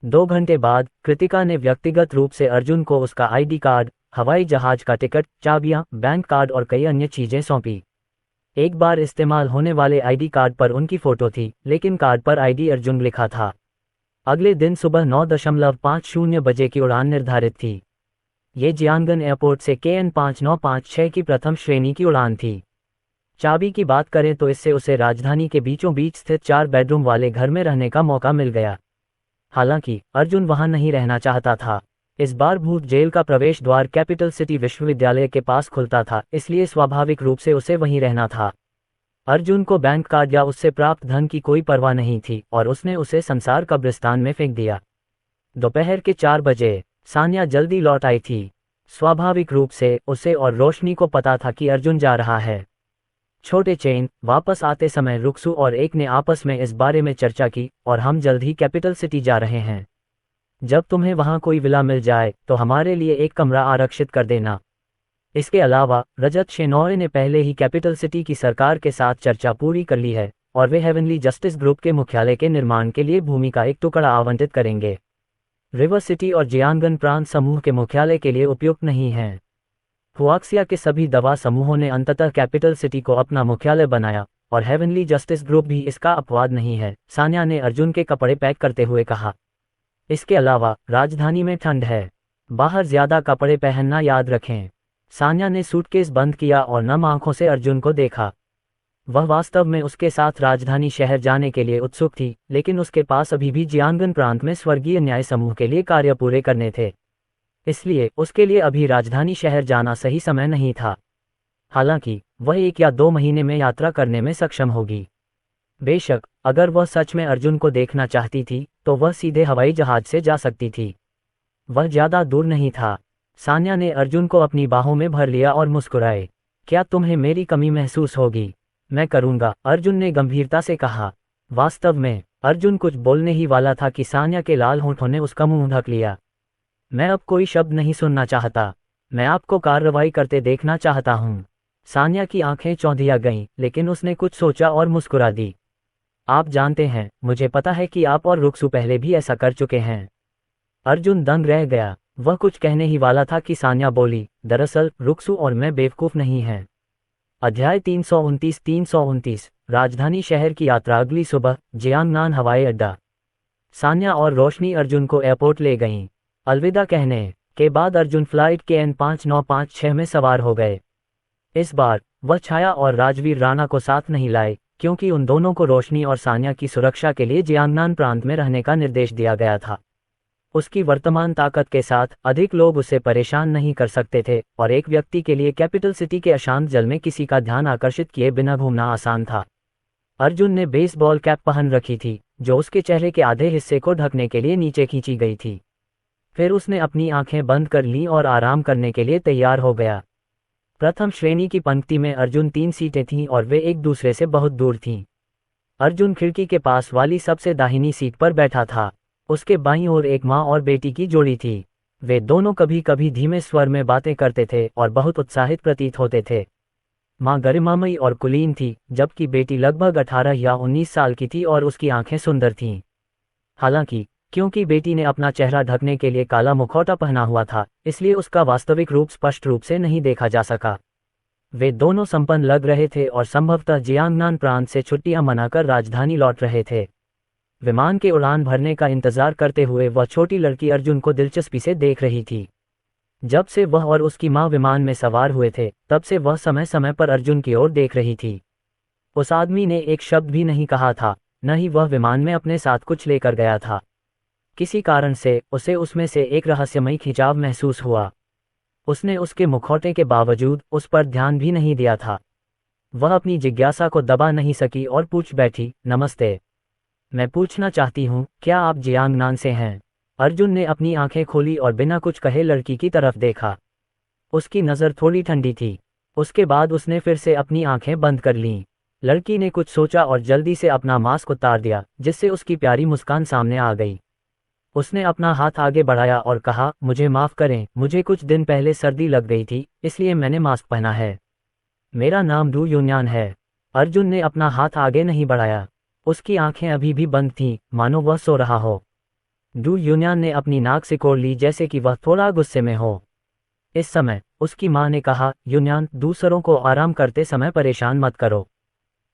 2 घंटे बाद कृतिका ने व्यक्तिगत रूप से अर्जुन को उसका आईडी कार्ड, हवाई जहाज का टिकट, चाबियां, बैंक कार्ड और कई अन्य चीजें सौंपी। एक बार इस्तेमाल होने वाले आईडी कार्ड पर उनकी फोटो थी, लेकिन कार्ड पर आईडी अर्जुन लिखा था। अगले दिन सुबह 9:50 बजे की उड़ान निर्धारित थी। ये जियांगन एयरपोर्ट से KN 5956 की प्रथम श्रेणी की उड़ान थी। चाबी की बात करें तो इससे उसे राजधानी के बीचों बीच स्थित 4 बेडरूम वाले घर में रहने का मौका मिल गया। हालांकि अर्जुन वहां नहीं रहना चाहता था। इस बार भूत जेल का प्रवेश द्वार कैपिटल सिटी विश्वविद्यालय के पास खुलता था, इसलिए स्वाभाविक रूप से उसे वहीं रहना था। अर्जुन को बैंक कार्ड या उससे प्राप्त धन की कोई परवाह नहीं थी और उसने उसे संसार कब्रिस्तान में फेंक दिया। दोपहर के 4 बजे सान्या जल्दी लौट आई थी। स्वाभाविक रूप से उसे और रोशनी को पता था कि अर्जुन जा रहा है। छोटे चेन वापस आते समय रुक्सू और एक ने आपस में इस बारे में चर्चा की और हम जल्द ही कैपिटल सिटी जा रहे हैं। जब तुम्हें वहां कोई विला मिल जाए तो हमारे लिए एक कमरा आरक्षित कर देना। इसके अलावा रजत शेनॉय ने पहले ही कैपिटल सिटी की सरकार के साथ चर्चा पूरी कर ली है और वे हेवनली जस्टिस ग्रुप के मुख्यालय के निर्माण के लिए भूमि का एक टुकड़ा आवंटित करेंगे। रिवर सिटी और जियांगन प्रांत समूह के मुख्यालय के लिए उपयुक्त नहीं हैं। हुआक्सिया के सभी दवा समूहों ने अंततः कैपिटल सिटी को अपना मुख्यालय बनाया और हेवनली जस्टिस ग्रुप भी इसका अपवाद नहीं है, सान्या ने अर्जुन के कपड़े पैक करते हुए कहा। इसके अलावा राजधानी में ठंड है, बाहर ज्यादा कपड़े पहनना याद रखें। सान्या ने सूटकेस बंद किया और नम आंखों से अर्जुन को देखा। वह वास्तव में उसके साथ राजधानी शहर जाने के लिए उत्सुक थी, लेकिन उसके पास अभी भी जियांगन प्रांत में स्वर्गीय न्याय समूह के लिए कार्य पूरे करने थे। इसलिए उसके लिए अभी राजधानी शहर जाना सही समय नहीं था। हालांकि वह 1 या 2 महीने में यात्रा करने में सक्षम होगी। बेशक अगर वह सच में अर्जुन को देखना चाहती थी तो वह सीधे हवाई जहाज से जा सकती थी। वह ज्यादा दूर नहीं था। सान्या ने अर्जुन को अपनी बाहों में भर लिया और मुस्कुराए। क्या तुम्हें मेरी कमी महसूस होगी? मैं करूंगा, अर्जुन ने गंभीरता से कहा। वास्तव में अर्जुन कुछ बोलने ही वाला था कि सान्या के लाल होठों ने उसका मुंह ढक लिया। मैं अब कोई शब्द नहीं सुनना चाहता। मैं आपको कार्रवाई करते देखना चाहता हूँ। सान्या की आंखें चौंधिया गईं, लेकिन उसने कुछ सोचा और मुस्कुरा दी। आप जानते हैं, मुझे पता है कि आप और रुक्सु पहले भी ऐसा कर चुके हैं। अर्जुन दंग रह गया। वह कुछ कहने ही वाला था कि सान्या बोली, दरअसल रुक्सु और मैं बेवकूफ नहीं हैं। अध्याय 329 राजधानी शहर की यात्रा। अगली सुबह जियांगनान हवाई अड्डा। सान्या और रोशनी अर्जुन को एयरपोर्ट ले गईं। अलविदा कहने के बाद अर्जुन फ्लाइट के N5956 में सवार हो गए। इस बार वह छाया और राजवीर राणा को साथ नहीं लाए, क्योंकि उन दोनों को रोशनी और सान्या की सुरक्षा के लिए जियांगनान प्रांत में रहने का निर्देश दिया गया था। उसकी वर्तमान ताकत के साथ अधिक लोग उसे परेशान नहीं कर सकते थे, और एक व्यक्ति के लिए कैपिटल सिटी के अशांत जल में किसी का ध्यान आकर्षित किए बिना घूमना आसान था। अर्जुन ने बेसबॉल कैप पहन रखी थी, जो उसके चेहरे के आधे हिस्से को ढकने के लिए नीचे खींची गई थी। फिर उसने अपनी आंखें बंद कर लीं और आराम करने के लिए तैयार हो गया। प्रथम श्रेणी की पंक्ति में अर्जुन 3 सीटें थीं और वे एक दूसरे से बहुत दूर थीं। अर्जुन खिड़की के पास वाली सबसे दाहिनी सीट पर बैठा था। उसके बाईं ओर एक माँ और बेटी की जोड़ी थी। वे दोनों कभी कभी धीमे स्वर में बातें करते थे और बहुत उत्साहित प्रतीत होते थे। माँ गरिमामयी और कुलीन थी, जबकि बेटी लगभग 18 या 19 साल की थी और उसकी आंखें सुंदर थीं। हालांकि क्योंकि बेटी ने अपना चेहरा ढकने के लिए काला मुखौटा पहना हुआ था, इसलिए उसका वास्तविक रूप स्पष्ट रूप से नहीं देखा जा सका। वे दोनों संपन्न लग रहे थे और संभवतः जियांगनान प्रांत से छुट्टियां मनाकर राजधानी लौट रहे थे। विमान के उड़ान भरने का इंतजार करते हुए वह छोटी लड़की अर्जुन को दिलचस्पी से देख रही थी। जब से वह और उसकी माँ विमान में सवार हुए थे, तब से वह समय समय पर अर्जुन की ओर देख रही थी। उस आदमी ने एक शब्द भी नहीं कहा था, न ही वह विमान में अपने साथ कुछ लेकर गया था। किसी कारण से उसे उसमें से एक रहस्यमयी खिंचाव महसूस हुआ। उसने उसके मुखौटे के बावजूद उस पर ध्यान भी नहीं दिया था। वह अपनी जिज्ञासा को दबा नहीं सकी और पूछ बैठी, नमस्ते। मैं पूछना चाहती हूँ, क्या आप जियांगनान से हैं? अर्जुन ने अपनी आंखें खोली और बिना कुछ कहे लड़की की तरफ देखा। उसकी नज़र थोड़ी ठंडी थी। उसके बाद उसने फिर से अपनी आंखें बंद कर लीं। लड़की ने कुछ सोचा और जल्दी से अपना मास्क उतार दिया, जिससे उसकी प्यारी मुस्कान सामने आ गई। उसने अपना हाथ आगे बढ़ाया और कहा, मुझे माफ़ करें, मुझे कुछ दिन पहले सर्दी लग गई थी, इसलिए मैंने मास्क पहना है। मेरा नाम डू यून्यान है। अर्जुन ने अपना हाथ आगे नहीं बढ़ाया। उसकी आंखें अभी भी बंद थीं, मानो वह सो रहा हो। डू यून्यान ने अपनी नाक सिकोड़ ली, जैसे कि वह थोड़ा गुस्से में हो। इस समय उसकी माँ ने कहा, यून्यान, दूसरों को आराम करते समय परेशान मत करो।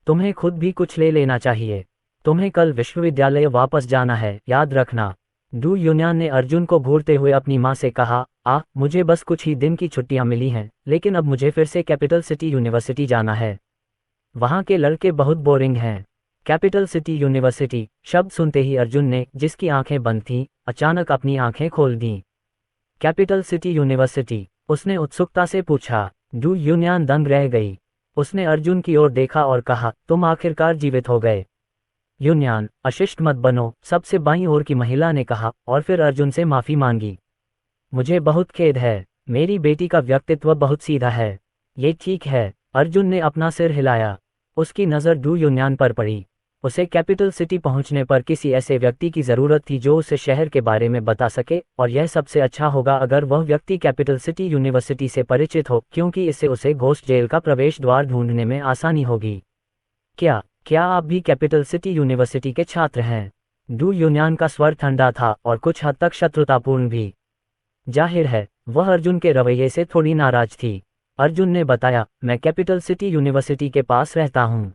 तुम्हें खुद भी कुछ ले लेना चाहिए। तुम्हें कल विश्वविद्यालय वापस जाना है, याद रखना। डू यून्यान ने अर्जुन को घूरते हुए अपनी माँ से कहा, मुझे बस कुछ ही दिन की छुट्टियां मिली हैं, लेकिन अब मुझे फिर से कैपिटल सिटी यूनिवर्सिटी जाना है। वहाँ के लड़के बहुत बोरिंग हैं। कैपिटल सिटी यूनिवर्सिटी शब्द सुनते ही अर्जुन ने, जिसकी आंखें बंद थीं, अचानक अपनी आंखें खोल दीं। कैपिटल सिटी यूनिवर्सिटी, उसने उत्सुकता से पूछा। डू यून्यान दंग रह गई। उसने अर्जुन की ओर देखा और कहा, तुम आखिरकार जीवित हो गए। यून्यान, अशिष्ट मत बनो, सबसे बाईं ओर की महिला ने कहा, और फिर अर्जुन से माफी मांगी। मुझे बहुत खेद है। मेरी बेटी का व्यक्तित्व बहुत सीधा है। ये ठीक है। अर्जुन ने अपना सिर हिलाया। उसकी नज़र डू यून्यान पर पड़ी। उसे कैपिटल सिटी पहुंचने पर किसी ऐसे व्यक्ति की जरूरत थी जो उसे शहर के बारे में बता सके, और यह सबसे अच्छा होगा अगर वह व्यक्ति कैपिटल सिटी यूनिवर्सिटी से परिचित हो, क्योंकि इससे उसे घोस्ट जेल का प्रवेश द्वार ढूंढने में आसानी होगी। क्या आप भी कैपिटल सिटी यूनिवर्सिटी के छात्र हैं? डू यून्यान का स्वर ठंडा था और कुछ हद तक शत्रुतापूर्ण भी। जाहिर है, वह अर्जुन के रवैये से थोड़ी नाराज थी। अर्जुन ने बताया, मैं कैपिटल सिटी यूनिवर्सिटी के पास रहता हूँ।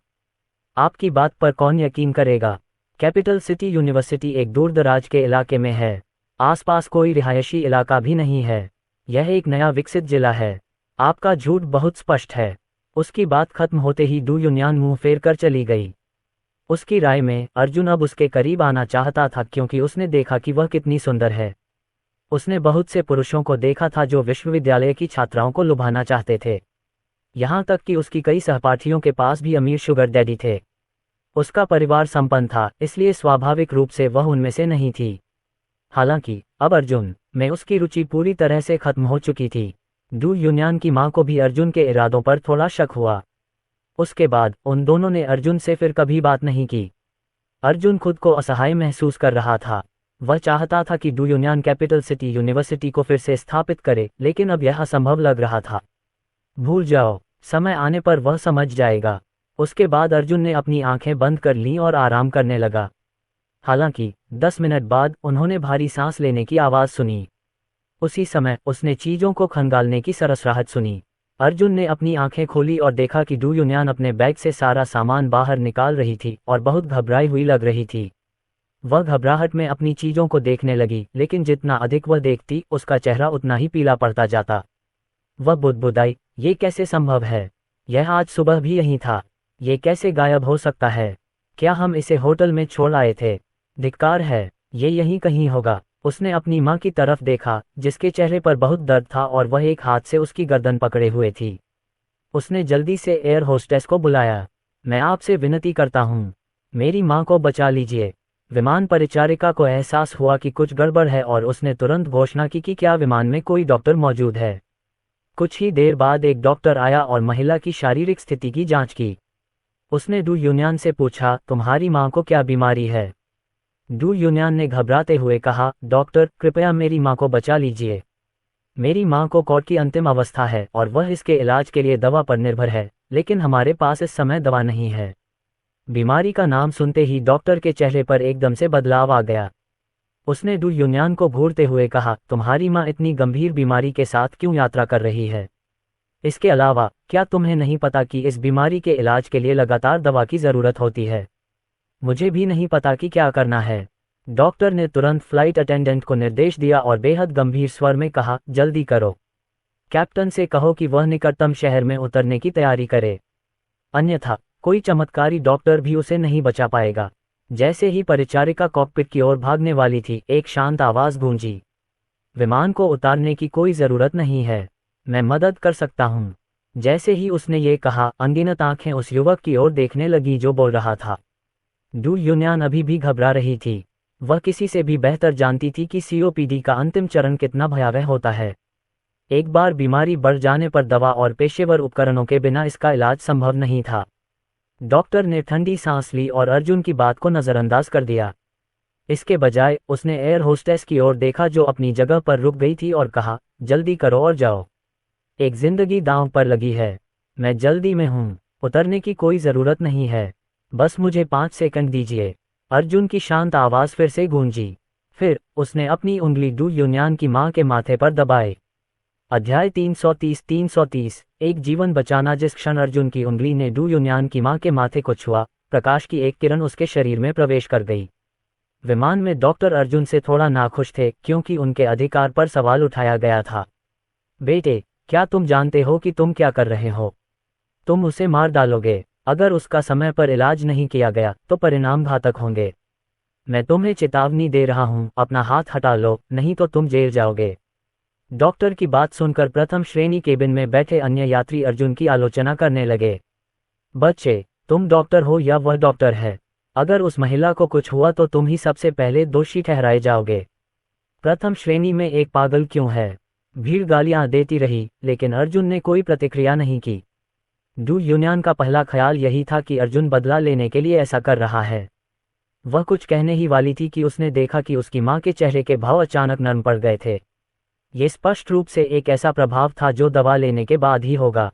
आपकी बात पर कौन यकीन करेगा? कैपिटल सिटी यूनिवर्सिटी एक दूर दराज के इलाके में है। आसपास कोई रिहायशी इलाका भी नहीं है। यह एक नया विकसित जिला है। आपका झूठ बहुत स्पष्ट है। उसकी बात खत्म होते ही डू यून्यान मुंह फेर कर चली गई। उसकी राय में अर्जुन अब उसके करीब आना चाहता था, क्योंकि उसने देखा कि वह कितनी सुंदर है। उसने बहुत से पुरुषों को देखा था जो विश्वविद्यालय की छात्राओं को लुभाना चाहते थे। यहाँ तक कि उसकी कई सहपाठियों के पास भी अमीर शुगर डैडी थे। उसका परिवार संपन्न था, इसलिए स्वाभाविक रूप से वह उनमें से नहीं थी। हालांकि अब अर्जुन में उसकी रुचि पूरी तरह से खत्म हो चुकी थी। डू युन्यान की मां को भी अर्जुन के इरादों पर थोड़ा शक हुआ। उसके बाद उन दोनों ने अर्जुन से फिर कभी बात नहीं की। अर्जुन खुद को असहाय महसूस कर रहा था। वह चाहता था कि डू युन्यान कैपिटल सिटी यूनिवर्सिटी को फिर से स्थापित करे, लेकिन अब यह असंभव लग रहा था। भूल जाओ, समय आने पर वह समझ जाएगा। उसके बाद अर्जुन ने अपनी आंखें बंद कर लीं और आराम करने लगा। हालांकि 10 मिनट बाद उन्होंने भारी सांस लेने की आवाज़ सुनी। उसी समय उसने चीज़ों को खंगालने की सरसराहट सुनी। अर्जुन ने अपनी आंखें खोली और देखा कि डू युन्यान अपने बैग से सारा सामान बाहर निकाल रही थी और बहुत घबराई हुई लग रही थी। वह घबराहट में अपनी चीज़ों को देखने लगी, लेकिन जितना अधिक वह देखती उसका चेहरा उतना ही पीला पड़ता जाता। वह बुदबुदाई, ये कैसे संभव है? यह आज सुबह भी यहीं था। ये कैसे गायब हो सकता है? क्या हम इसे होटल में छोड़ आए थे? धिक्कार है, ये यहीं कहीं होगा। उसने अपनी मां की तरफ देखा, जिसके चेहरे पर बहुत दर्द था और वह एक हाथ से उसकी गर्दन पकड़े हुए थी। उसने जल्दी से एयर होस्टेस को बुलाया। मैं आपसे विनती करता हूँ, मेरी मां को बचा लीजिए। विमान परिचारिका को एहसास हुआ कि कुछ गड़बड़ है और उसने तुरंत घोषणा की कि क्या विमान में कोई डॉक्टर मौजूद है। कुछ ही देर बाद एक डॉक्टर आया और महिला की शारीरिक स्थिति की जांच की। उसने डू युन्यान से पूछा, तुम्हारी मां को क्या बीमारी है? डू युन्यान ने घबराते हुए कहा, डॉक्टर कृपया मेरी मां को बचा लीजिए। मेरी मां को कॉर्ड की अंतिम अवस्था है और वह इसके इलाज के लिए दवा पर निर्भर है, लेकिन हमारे पास इस समय दवा नहीं है। बीमारी का नाम सुनते ही डॉक्टर के चेहरे पर एकदम से बदलाव आ गया। उसने डू युन्यान को घूरते हुए कहा, तुम्हारी मां इतनी गंभीर बीमारी के साथ क्यों यात्रा कर रही है? इसके अलावा क्या तुम्हें नहीं पता कि इस बीमारी के इलाज के लिए लगातार दवा की ज़रूरत होती है? मुझे भी नहीं पता कि क्या करना है। डॉक्टर ने तुरंत फ्लाइट अटेंडेंट को निर्देश दिया और बेहद गंभीर स्वर में कहा, जल्दी करो। कैप्टन से कहो कि वह निकटतम शहर में उतरने की तैयारी करे, अन्यथा कोई चमत्कारी डॉक्टर भी उसे नहीं बचा पाएगा। जैसे ही परिचारिका कॉकपिट की ओर भागने वाली थी, एक शांत आवाज़ गूंजी, विमान को उतारने की कोई ज़रूरत नहीं है, मैं मदद कर सकता हूँ। जैसे ही उसने ये कहा, अनगिनत आंखें उस युवक की ओर देखने लगी जो बोल रहा था। डू युन्यान अभी भी घबरा रही थी। वह किसी से भी बेहतर जानती थी कि सीओपीडी का अंतिम चरण कितना भयावह होता है। एक बार बीमारी बढ़ जाने पर दवा और पेशेवर उपकरणों के बिना इसका इलाज संभव नहीं था। डॉक्टर ने ठंडी सांस ली और अर्जुन की बात को नज़रअंदाज कर दिया। इसके बजाय उसने एयर होस्टेस की ओर देखा जो अपनी जगह पर रुक गई थी और कहा, जल्दी करो और जाओ। एक जिंदगी दांव पर लगी है। मैं जल्दी में हूँ, उतरने की कोई ज़रूरत नहीं है, बस मुझे 5 सेकंड दीजिए। अर्जुन की शांत आवाज़ फिर से गूंजी। फिर उसने अपनी उंगली डू युन्यान की मां के माथे पर दबाए। अध्याय 330 एक जीवन बचाना। जिस क्षण अर्जुन की उंगली ने डू युन्यान की मां के माथे को छुआ, प्रकाश की एक किरण उसके शरीर में प्रवेश कर गई। विमान में डॉक्टर अर्जुन से थोड़ा नाखुश थे क्योंकि उनके अधिकार पर सवाल उठाया गया था। बेटे, क्या तुम जानते हो कि तुम क्या कर रहे हो? तुम उसे मार डालोगे। अगर उसका समय पर इलाज नहीं किया गया तो परिणाम घातक होंगे। मैं तुम्हें चेतावनी दे रहा हूं, अपना हाथ हटा लो, नहीं तो तुम जेल जाओगे। डॉक्टर की बात सुनकर प्रथम श्रेणी केबिन में बैठे अन्य यात्री अर्जुन की आलोचना करने लगे। बच्चे, तुम डॉक्टर हो या वह डॉक्टर है? अगर उस महिला को कुछ हुआ तो तुम ही सबसे पहले दोषी ठहराए जाओगे। प्रथम श्रेणी में एक पागल क्यों है? भीड़ गालियां देती रही, लेकिन अर्जुन ने कोई प्रतिक्रिया नहीं की। डू युन्यान का पहला ख्याल यही था कि अर्जुन बदला लेने के लिए ऐसा कर रहा है। वह कुछ कहने ही वाली थी कि उसने देखा कि उसकी मां के चेहरे के भाव अचानक नरम पड़ गए थे। ये स्पष्ट रूप से एक ऐसा प्रभाव था जो दवा लेने के बाद ही होगा।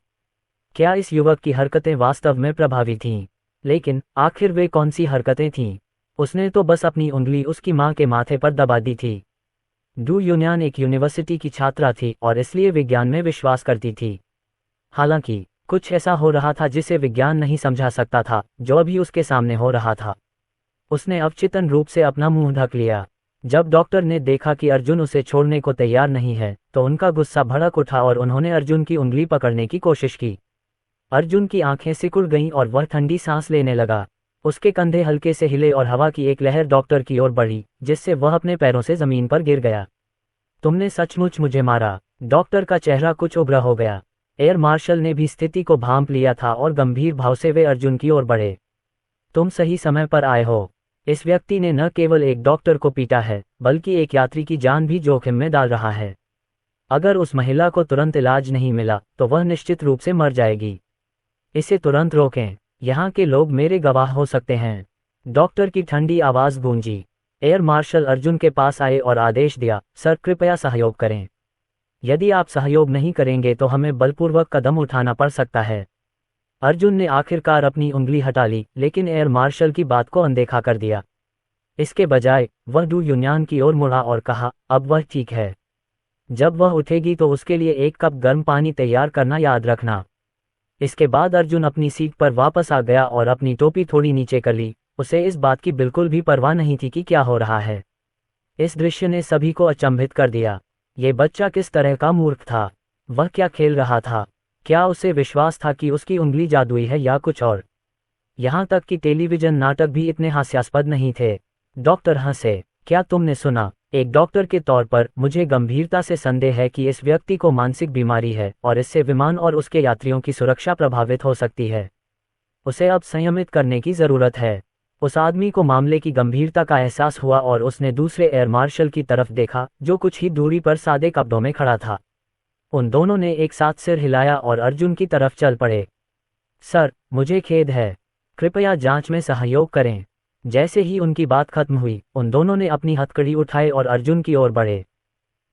क्या इस युवक की हरकतें वास्तव में प्रभावी थीं? लेकिन आखिर वे कौन सी हरकतें थीं? उसने तो बस अपनी उंगली उसकी मां के माथे पर दबा दी थी। डू युन्यान एक यूनिवर्सिटी की छात्रा थी और इसलिए विज्ञान में विश्वास करती थी। हालांकि कुछ ऐसा हो रहा था जिसे विज्ञान नहीं समझा सकता था, जो अभी उसके सामने हो रहा था। उसने अवचेतन रूप से अपना मुंह ढक लिया। जब डॉक्टर ने देखा कि अर्जुन उसे छोड़ने को तैयार नहीं है, तो उनका गुस्सा भड़क उठा और उन्होंने अर्जुन की उंगली पकड़ने की कोशिश की। अर्जुन की आंखें सिकुड़ गईं और वह ठंडी सांस लेने लगा। उसके कंधे हल्के से हिले और हवा की एक लहर डॉक्टर की ओर बढ़ी, जिससे वह अपने पैरों से जमीन पर गिर गया। तुमने सचमुच मुझे मारा। डॉक्टर का चेहरा कुछ उभरा हो गया। एयर मार्शल ने भी स्थिति को भांप लिया था और गंभीर भाव से वे अर्जुन की ओर बढ़े। तुम सही समय पर आए हो। इस व्यक्ति ने न केवल एक डॉक्टर को पीटा है, बल्कि एक यात्री की जान भी जोखिम में डाल रहा है। अगर उस महिला को तुरंत इलाज नहीं मिला तो वह निश्चित रूप से मर जाएगी। इसे तुरंत रोकें। यहाँ के लोग मेरे गवाह हो सकते हैं। डॉक्टर की ठंडी आवाज़ गूंजी। एयर मार्शल अर्जुन के पास आए और आदेश दिया, सर कृपया सहयोग करें। यदि आप सहयोग नहीं करेंगे तो हमें बलपूर्वक कदम उठाना पड़ सकता है। अर्जुन ने आखिरकार अपनी उंगली हटा ली, लेकिन एयर मार्शल की बात को अनदेखा कर दिया। इसके बजाय वह डू युन्यान की ओर मुड़ा और कहा, अब वह ठीक है। जब वह उठेगी तो उसके लिए एक कप गर्म पानी तैयार करना याद रखना। इसके बाद अर्जुन अपनी सीट पर वापस आ गया और अपनी टोपी थोड़ी नीचे कर ली। उसे इस बात की बिल्कुल भी परवाह नहीं थी कि क्या हो रहा है। इस दृश्य ने सभी को अचंभित कर दिया। ये बच्चा किस तरह का मूर्ख था? वह क्या खेल रहा था? क्या उसे विश्वास था कि उसकी उंगली जादुई है या कुछ और? यहाँ तक कि टेलीविजन नाटक भी इतने हास्यास्पद नहीं थे। डॉक्टर हंसे। क्या तुमने सुना? एक डॉक्टर के तौर पर मुझे गंभीरता से संदेह है कि इस व्यक्ति को मानसिक बीमारी है और इससे विमान और उसके यात्रियों की सुरक्षा प्रभावित हो सकती है। उसे अब संयमित करने की जरूरत है। उस आदमी को मामले की गंभीरता का एहसास हुआ और उसने दूसरे एयर मार्शल की तरफ देखा, जो कुछ ही दूरी पर सादे कपड़ों में खड़ा था। उन दोनों ने एक साथ सिर हिलाया और अर्जुन की तरफ चल पड़े। सर, मुझे खेद है। कृपया जांच में सहयोग करें। जैसे ही उनकी बात खत्म हुई, उन दोनों ने अपनी हथकड़ी उठाई और अर्जुन की ओर बढ़े।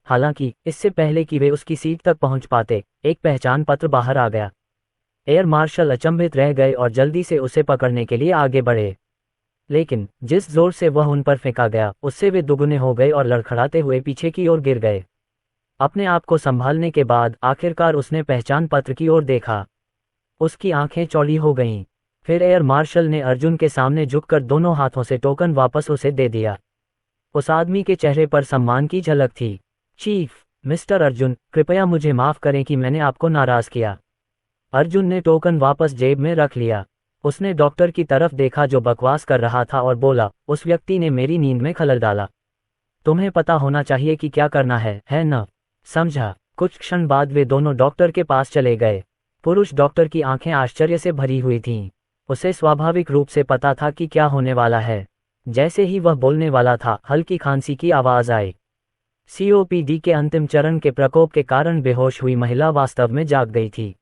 हालांकि इससे पहले कि वे उसकी सीट तक पहुंच पाते, एक पहचान पत्र बाहर आ गया। एयर मार्शल अचंभित रह गए और जल्दी से उसे पकड़ने के लिए आगे बढ़े। लेकिन जिस जोर से वह उन पर फेंका गया, उससे वे दुगने हो गए और लड़खड़ाते हुए पीछे की ओर गिर गए। अपने आप को संभालने के बाद आखिरकार उसने पहचान पत्र की ओर देखा। उसकी आंखें चौड़ी हो गईं। फिर एयर मार्शल ने अर्जुन के सामने झुककर दोनों हाथों से टोकन वापस उसे दे दिया। उस आदमी के चेहरे पर सम्मान की झलक थी। चीफ, मिस्टर अर्जुन, कृपया मुझे माफ करें कि मैंने आपको नाराज किया। अर्जुन ने टोकन वापस जेब में रख लिया। उसने डॉक्टर की तरफ देखा जो बकवास कर रहा था और बोला, उस व्यक्ति ने मेरी नींद में खलल डाला। तुम्हें पता होना चाहिए कि क्या करना है न? समझा। कुछ क्षण बाद वे दोनों डॉक्टर के पास चले गए। पुरुष डॉक्टर की आंखें आश्चर्य से भरी हुई थीं। उसे स्वाभाविक रूप से पता था कि क्या होने वाला है। जैसे ही वह बोलने वाला था, हल्की खांसी की आवाज आई। सीओपीडी के अंतिम चरण के प्रकोप के कारण बेहोश हुई महिला वास्तव में जाग गई थी।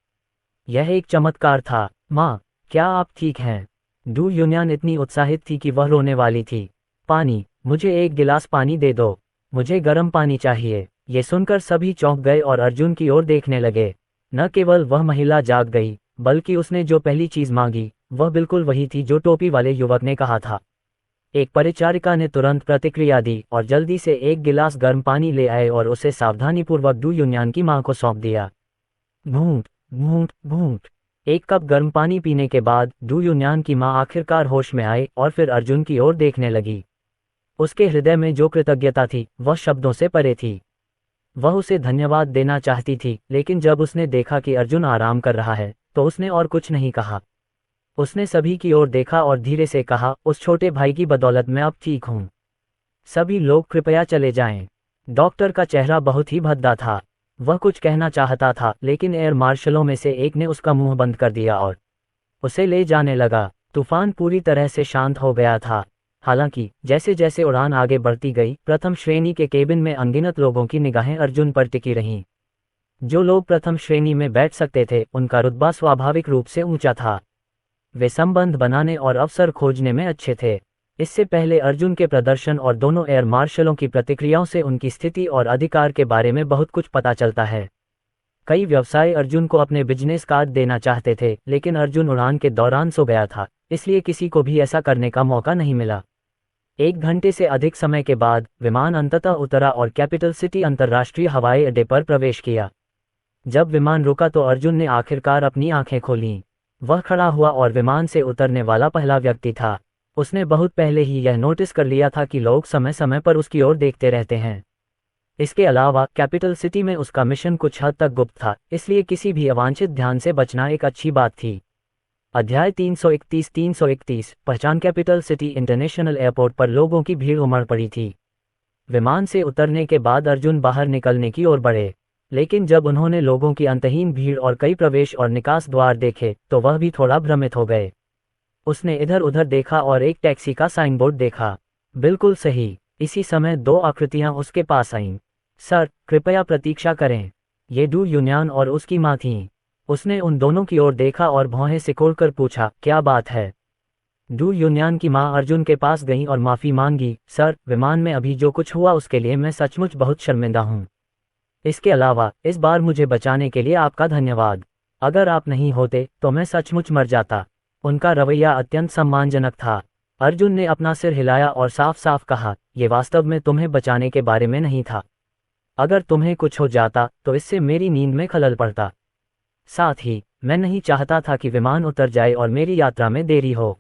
यह एक चमत्कार था। माँ, क्या आप ठीक हैं? डू युन्यान इतनी उत्साहित थी कि वह रोने वाली थी। पानी, मुझे एक गिलास पानी दे दो। मुझे गर्म पानी चाहिए। ये सुनकर सभी चौंक गए और अर्जुन की ओर देखने लगे। न केवल वह महिला जाग गई, बल्कि उसने जो पहली चीज मांगी वह बिल्कुल वही थी जो टोपी वाले युवक ने कहा था। एक परिचारिका ने तुरंत प्रतिक्रिया दी और जल्दी से एक गिलास गर्म पानी ले आए और उसे सावधानीपूर्वक डू युन्यान की मां को सौंप दिया। घूंट घूंट घूंट। एक कप गर्म पानी पीने के बाद डू युन्यान की मां आखिरकार होश में आई और फिर अर्जुन की ओर देखने लगी। उसके हृदय में जो कृतज्ञता थी वह शब्दों से परे थी। वह उसे धन्यवाद देना चाहती थी, लेकिन जब उसने देखा कि अर्जुन आराम कर रहा है तो उसने और कुछ नहीं कहा। उसने सभी की ओर देखा और धीरे से कहा, उस छोटे भाई की बदौलत मैं अब ठीक हूं। सभी लोग कृपया चले जाएं। डॉक्टर का चेहरा बहुत ही भद्दा था। वह कुछ कहना चाहता था, लेकिन एयर मार्शलों में से एक ने उसका मुंह बंद कर दिया और उसे ले जाने लगा। तूफान पूरी तरह से शांत हो गया था। हालांकि जैसे जैसे उड़ान आगे बढ़ती गई, प्रथम श्रेणी के केबिन में अनगिनत लोगों की निगाहें अर्जुन पर टिकी रहीं। जो लोग प्रथम श्रेणी में बैठ सकते थे, उनका रुतबा स्वाभाविक रूप से ऊंचा था। वे संबंध बनाने और अवसर खोजने में अच्छे थे। इससे पहले अर्जुन के प्रदर्शन और दोनों एयर मार्शलों की प्रतिक्रियाओं से उनकी स्थिति और अधिकार के बारे में बहुत कुछ पता चलता है। कई व्यवसाय अर्जुन को अपने बिजनेस कार्ड देना चाहते थे, लेकिन अर्जुन उड़ान के दौरान सो गया था, इसलिए किसी को भी ऐसा करने का मौका नहीं मिला। 1 घंटे से अधिक समय के बाद विमान अंततः उतरा और कैपिटल सिटी अंतर्राष्ट्रीय हवाई अड्डे पर प्रवेश किया। जब विमान रुका तो अर्जुन ने आखिरकार अपनी आंखें खोलीं। वह खड़ा हुआ और विमान से उतरने वाला पहला व्यक्ति था। उसने बहुत पहले ही यह नोटिस कर लिया था कि लोग समय समय पर उसकी ओर देखते रहते हैं। इसके अलावा कैपिटल सिटी में उसका मिशन कुछ हद तक गुप्त था, इसलिए किसी भी अवांछित ध्यान से बचना एक अच्छी बात थी। अध्याय 331 पहचान। कैपिटल सिटी इंटरनेशनल एयरपोर्ट पर लोगों की भीड़ उमड़ पड़ी थी। विमान से उतरने के बाद अर्जुन बाहर निकलने की ओर बढ़े, लेकिन जब उन्होंने लोगों की अंतहीन भीड़ और कई प्रवेश और निकास द्वार देखे तो वह भी थोड़ा भ्रमित हो गए। उसने इधर उधर देखा और एक टैक्सी का साइन बोर्ड देखा। बिल्कुल सही। इसी समय दो आकृतियां उसके पास आईं। सर, कृपया प्रतीक्षा करें। ये डू यूनियन और उसकी माँ थीं। उसने उन दोनों की ओर देखा और भौहें सिकोड़कर पूछा, क्या बात है? डू यूनियन की माँ अर्जुन के पास गई और माफ़ी मांगी। सर, विमान में अभी जो कुछ हुआ उसके लिए मैं सचमुच बहुत शर्मिंदा हूँ। इसके अलावा इस बार मुझे बचाने के लिए आपका धन्यवाद। अगर आप नहीं होते तो मैं सचमुच मर जाता। उनका रवैया अत्यंत सम्मानजनक था। अर्जुन ने अपना सिर हिलाया और साफ साफ कहा, यह वास्तव में तुम्हें बचाने के बारे में नहीं था। अगर तुम्हें कुछ हो जाता तो इससे मेरी नींद में खलल पड़ता। साथ ही मैं नहीं चाहता था कि विमान उतर जाए और मेरी यात्रा में देरी हो।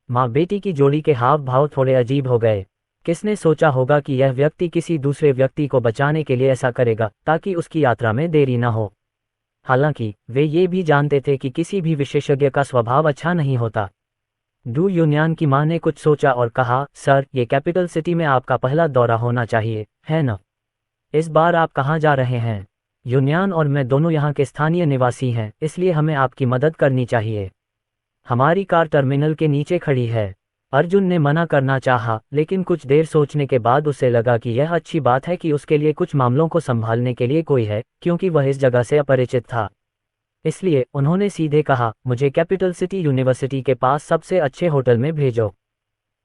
माँ बेटी की जोड़ी के हाव भाव थोड़े अजीब हो गए। किसने सोचा होगा कि यह व्यक्ति किसी दूसरे व्यक्ति को बचाने के लिए ऐसा करेगा ताकि उसकी यात्रा में देरी न हो। हालांकि वे ये भी जानते थे कि किसी भी विशेषज्ञ का स्वभाव अच्छा नहीं होता। डू यूनियन की माँ ने कुछ सोचा और कहा, सर, ये कैपिटल सिटी में आपका पहला दौरा होना चाहिए, है न? इस बार आप कहाँ जा रहे हैं? यूनियन और मैं दोनों यहाँ के स्थानीय निवासी हैं, इसलिए हमें आपकी मदद करनी चाहिए। हमारी कार टर्मिनल के नीचे खड़ी है। अर्जुन ने मना करना चाहा, लेकिन कुछ देर सोचने के बाद उसे लगा कि यह अच्छी बात है कि उसके लिए कुछ मामलों को संभालने के लिए कोई है, क्योंकि वह इस जगह से अपरिचित था। इसलिए उन्होंने सीधे कहा, मुझे कैपिटल सिटी यूनिवर्सिटी के पास सबसे अच्छे होटल में भेजो।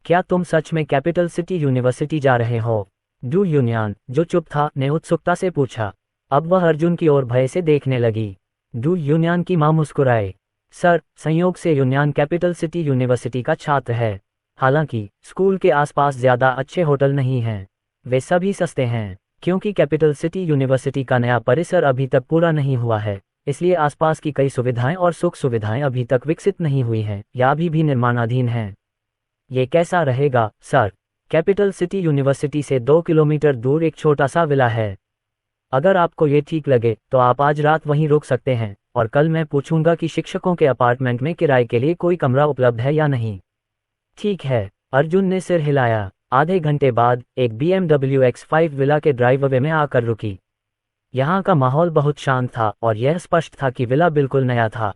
क्या तुम सच में कैपिटल सिटी यूनिवर्सिटी जा रहे हो? डू यूनियन, जो चुप था, ने उत्सुकता से पूछा। अब वह अर्जुन की ओर भय से देखने लगी। डू यूनियन की मां मुस्कुराए। सर, संयोग से यूनियन कैपिटल सिटी यूनिवर्सिटी का छात्र है। हालांकि स्कूल के आसपास ज़्यादा अच्छे होटल नहीं हैं। वे सभी सस्ते हैं। क्योंकि कैपिटल सिटी यूनिवर्सिटी का नया परिसर अभी तक पूरा नहीं हुआ है, इसलिए आसपास की कई सुविधाएं और सुख सुविधाएं अभी तक विकसित नहीं हुई हैं या अभी भी निर्माणाधीन हैं। ये कैसा रहेगा, सर? कैपिटल सिटी यूनिवर्सिटी से 2 किलोमीटर दूर एक छोटा सा विला है। अगर आपको ये ठीक लगे तो आप आज रात वहीं रुक सकते हैं और कल मैं पूछूंगा कि शिक्षकों के अपार्टमेंट में किराए के लिए कोई कमरा उपलब्ध है या नहीं। ठीक है, अर्जुन ने सिर हिलाया। आधे घंटे बाद एक BMW X5 विला के ड्राइववे में आकर रुकी। यहाँ का माहौल बहुत शांत था और यह स्पष्ट था कि विला बिल्कुल नया था।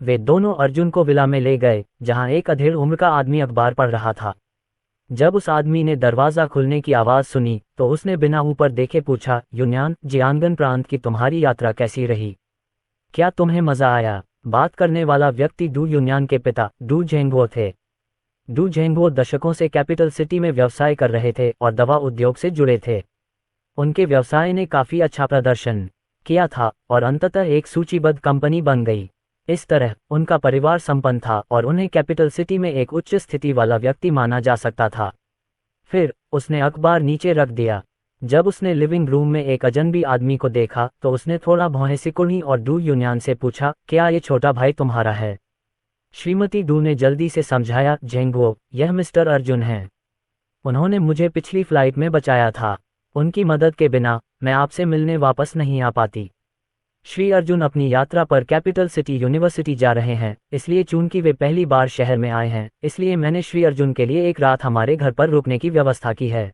वे दोनों अर्जुन को विला में ले गए, जहाँ एक अधेड़ उम्र का आदमी अखबार पढ़ रहा था। जब उस आदमी ने दरवाज़ा खुलने की आवाज़ सुनी तो उसने बिना ऊपर देखे पूछा, यूनियन, जियांगन प्रांत की तुम्हारी यात्रा कैसी रही? क्या तुम्हें मज़ा आया? बात करने वाला व्यक्ति डू यूनियन के पिता डू झेंगवो थे। डू झेंगवो दशकों से कैपिटल सिटी में व्यवसाय कर रहे थे और दवा उद्योग से जुड़े थे। उनके व्यवसाय ने काफ़ी अच्छा प्रदर्शन किया था और अंततः एक सूचीबद्ध कंपनी बन गई। इस तरह उनका परिवार संपन्न था और उन्हें कैपिटल सिटी में एक उच्च स्थिति वाला व्यक्ति माना जा सकता था। फिर उसने अखबार नीचे रख दिया। जब उसने लिविंग रूम में एक अजनबी आदमी को देखा तो उसने थोड़ा भौहें सिकुड़ी और डू यूनियन से पूछा, क्या ये छोटा भाई तुम्हारा है? श्रीमती डू ने जल्दी से समझाया, झेंगवो, यह मिस्टर अर्जुन हैं। उन्होंने मुझे पिछली फ्लाइट में बचाया था। उनकी मदद के बिना मैं आपसे मिलने वापस नहीं आ पाती। श्री अर्जुन अपनी यात्रा पर कैपिटल सिटी यूनिवर्सिटी जा रहे हैं, इसलिए चूंकि वे पहली बार शहर में आए हैं, इसलिए मैंने श्री अर्जुन के लिए एक रात हमारे घर पर रुकने की व्यवस्था की है।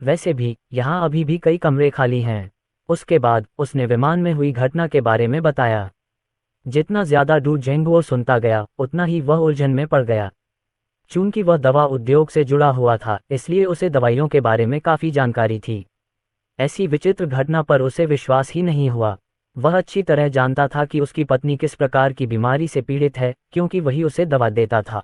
वैसे भी यहाँ अभी भी कई कमरे खाली हैं। उसके बाद उसने विमान में हुई घटना के बारे में बताया। जितना ज्यादा डू झेंगवो सुनता गया उतना ही वह उलझन में पड़ गया। चूंकि वह दवा उद्योग से जुड़ा हुआ था, इसलिए उसे दवाइयों के बारे में काफ़ी जानकारी थी। ऐसी विचित्र घटना पर उसे विश्वास ही नहीं हुआ। वह अच्छी तरह जानता था कि उसकी पत्नी किस प्रकार की बीमारी से पीड़ित है, क्योंकि वही उसे दवा देता था।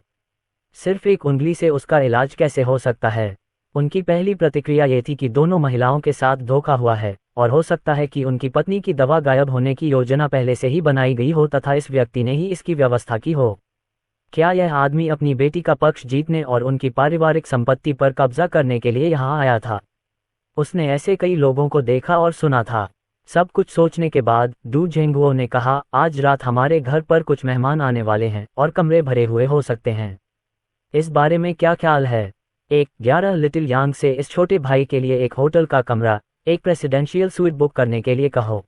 सिर्फ एक उंगली से उसका इलाज कैसे हो सकता है? उनकी पहली प्रतिक्रिया ये थी कि दोनों महिलाओं के साथ धोखा हुआ है और हो सकता है कि उनकी पत्नी की दवा गायब होने की योजना पहले से ही बनाई गई हो तथा इस व्यक्ति ने ही इसकी व्यवस्था की हो। क्या यह आदमी अपनी बेटी का पक्ष जीतने और उनकी पारिवारिक संपत्ति पर कब्जा करने के लिए यहाँ आया था? उसने ऐसे कई लोगों को देखा और सुना था। सब कुछ सोचने के बाद डू झेंगवो ने कहा, आज रात हमारे घर पर कुछ मेहमान आने वाले हैं और कमरे भरे हुए हो सकते हैं। इस बारे में क्या ख्याल है? 11 लिटिल यांग से इस छोटे भाई के लिए एक होटल का कमरा, एक प्रेसिडेंशियल स्वीट बुक करने के लिए कहो।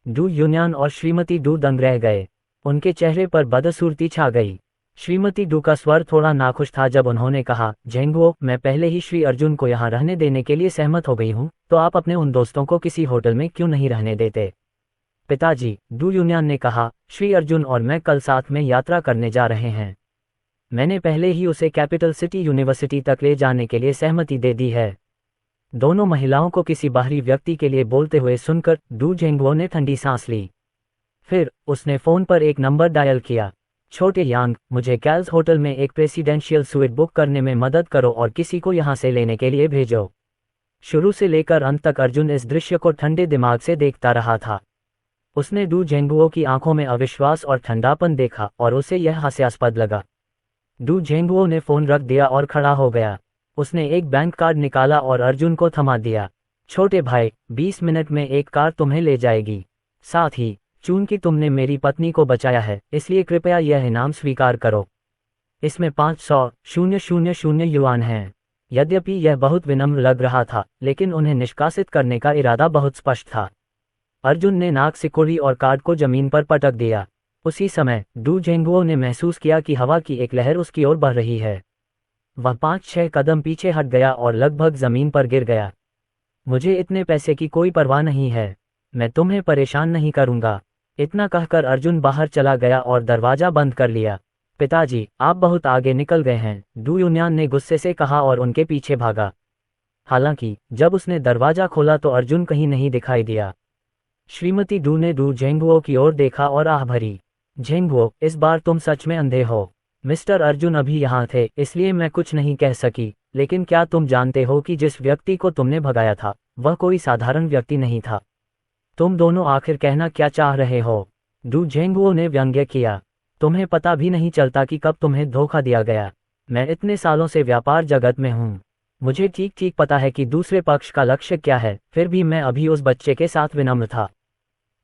डू यूनियन और श्रीमती डू दंग रह गए। उनके चेहरे पर बदसूरती छा गई। श्रीमती डू का स्वर थोड़ा नाखुश था जब उन्होंने कहा, झेंगवो, मैं पहले ही श्री अर्जुन को यहाँ रहने देने के लिए सहमत हो गई हूँ, तो आप अपने उन दोस्तों को किसी होटल में क्यों नहीं रहने देते? पिताजी, डू यूनियन ने कहा, श्री अर्जुन और मैं कल साथ में यात्रा करने जा रहे हैं। मैंने पहले ही उसे कैपिटल सिटी यूनिवर्सिटी तक ले जाने के लिए सहमति दे दी है। दोनों महिलाओं को किसी बाहरी व्यक्ति के लिए बोलते हुए सुनकर डू जेंगवो ने ठंडी सांस ली। फिर उसने फोन पर एक नंबर डायल किया। छोटे यांग, मुझे कैल्स होटल में एक प्रेसिडेंशियल स्वीट बुक करने में मदद करो और किसी को यहाँ से लेने के लिए भेजो। शुरू से लेकर अंत तक अर्जुन इस दृश्य को ठंडे दिमाग से देखता रहा था। उसने डू जेंगवो की आंखों में अविश्वास और ठंडापन देखा और उसे यह हास्यास्पद लगा। डू जेंगवो ने फोन रख दिया और खड़ा हो गया। उसने एक बैंक कार्ड निकाला और अर्जुन को थमा दिया। छोटे भाई, 20 मिनट में एक कार तुम्हें ले जाएगी। साथ ही, चूंकि तुमने मेरी पत्नी को बचाया है, इसलिए कृपया यह इनाम स्वीकार करो। इसमें 500,000 युआन हैं। यद्यपि यह बहुत विनम्र लग रहा था, लेकिन उन्हें निष्कासित करने का इरादा बहुत स्पष्ट था। अर्जुन ने नाक सिकोड़ी और कार्ड को जमीन पर पटक दिया। उसी समय डू जेंगवो ने महसूस किया कि हवा की एक लहर उसकी ओर बढ़ रही है। वह 5-6 कदम पीछे हट गया और लगभग जमीन पर गिर गया। मुझे इतने पैसे की कोई परवाह नहीं है, मैं तुम्हें परेशान नहीं करूंगा। इतना कहकर अर्जुन बाहर चला गया और दरवाजा बंद कर लिया। पिताजी, आप बहुत आगे निकल गए हैं, डू यून्यान ने गुस्से से कहा और उनके पीछे भागा। हालांकि जब उसने दरवाजा खोला तो अर्जुन कहीं नहीं दिखाई दिया। श्रीमती डू ने डू जेंगवो की ओर देखा और आह भरी। जेंगवो, इस बार तुम सच में अंधे हो। मिस्टर अर्जुन अभी यहाँ थे, इसलिए मैं कुछ नहीं कह सकी, लेकिन क्या तुम जानते हो कि जिस व्यक्ति को तुमने भगाया था, वह कोई साधारण व्यक्ति नहीं था। तुम दोनों आखिर कहना क्या चाह रहे हो? डू जेंगवो ने व्यंग्य किया। तुम्हें पता भी नहीं चलता कि कब तुम्हें धोखा दिया गया। मैं इतने सालों से व्यापार जगत में हूँ, मुझे ठीक ठीक पता है कि दूसरे पक्ष का लक्ष्य क्या है। फिर भी मैं अभी उस बच्चे के साथ विनम्र था।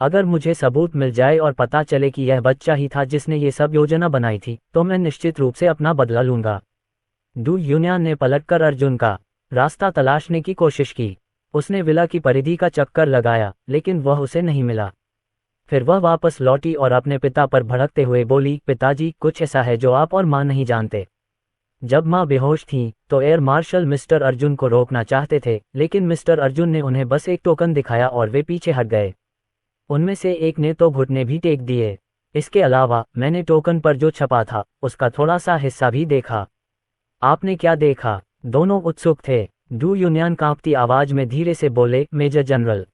अगर मुझे सबूत मिल जाए और पता चले कि यह बच्चा ही था जिसने ये सब योजना बनाई थी, तो मैं निश्चित रूप से अपना बदला लूंगा। डू यून्यान ने पलटकर अर्जुन का रास्ता तलाशने की कोशिश की। उसने विला की परिधि का चक्कर लगाया, लेकिन वह उसे नहीं मिला। फिर वह वापस लौटी और अपने पिता पर भड़कते हुए बोली, पिताजी, कुछ ऐसा है जो आप और माँ नहीं जानते। जब माँ बेहोश थीं, तो एयर मार्शल मिस्टर अर्जुन को रोकना चाहते थे, लेकिन मिस्टर अर्जुन ने उन्हें बस एक टोकन दिखाया और वे पीछे हट गए। उनमें से एक ने तो घुटने भी टेक दिए। इसके अलावा मैंने टोकन पर जो छपा था, उसका थोड़ा सा हिस्सा भी देखा। आपने क्या देखा? दोनों उत्सुक थे। डू यून्यान कांपती आवाज में धीरे से बोले, मेजर जनरल।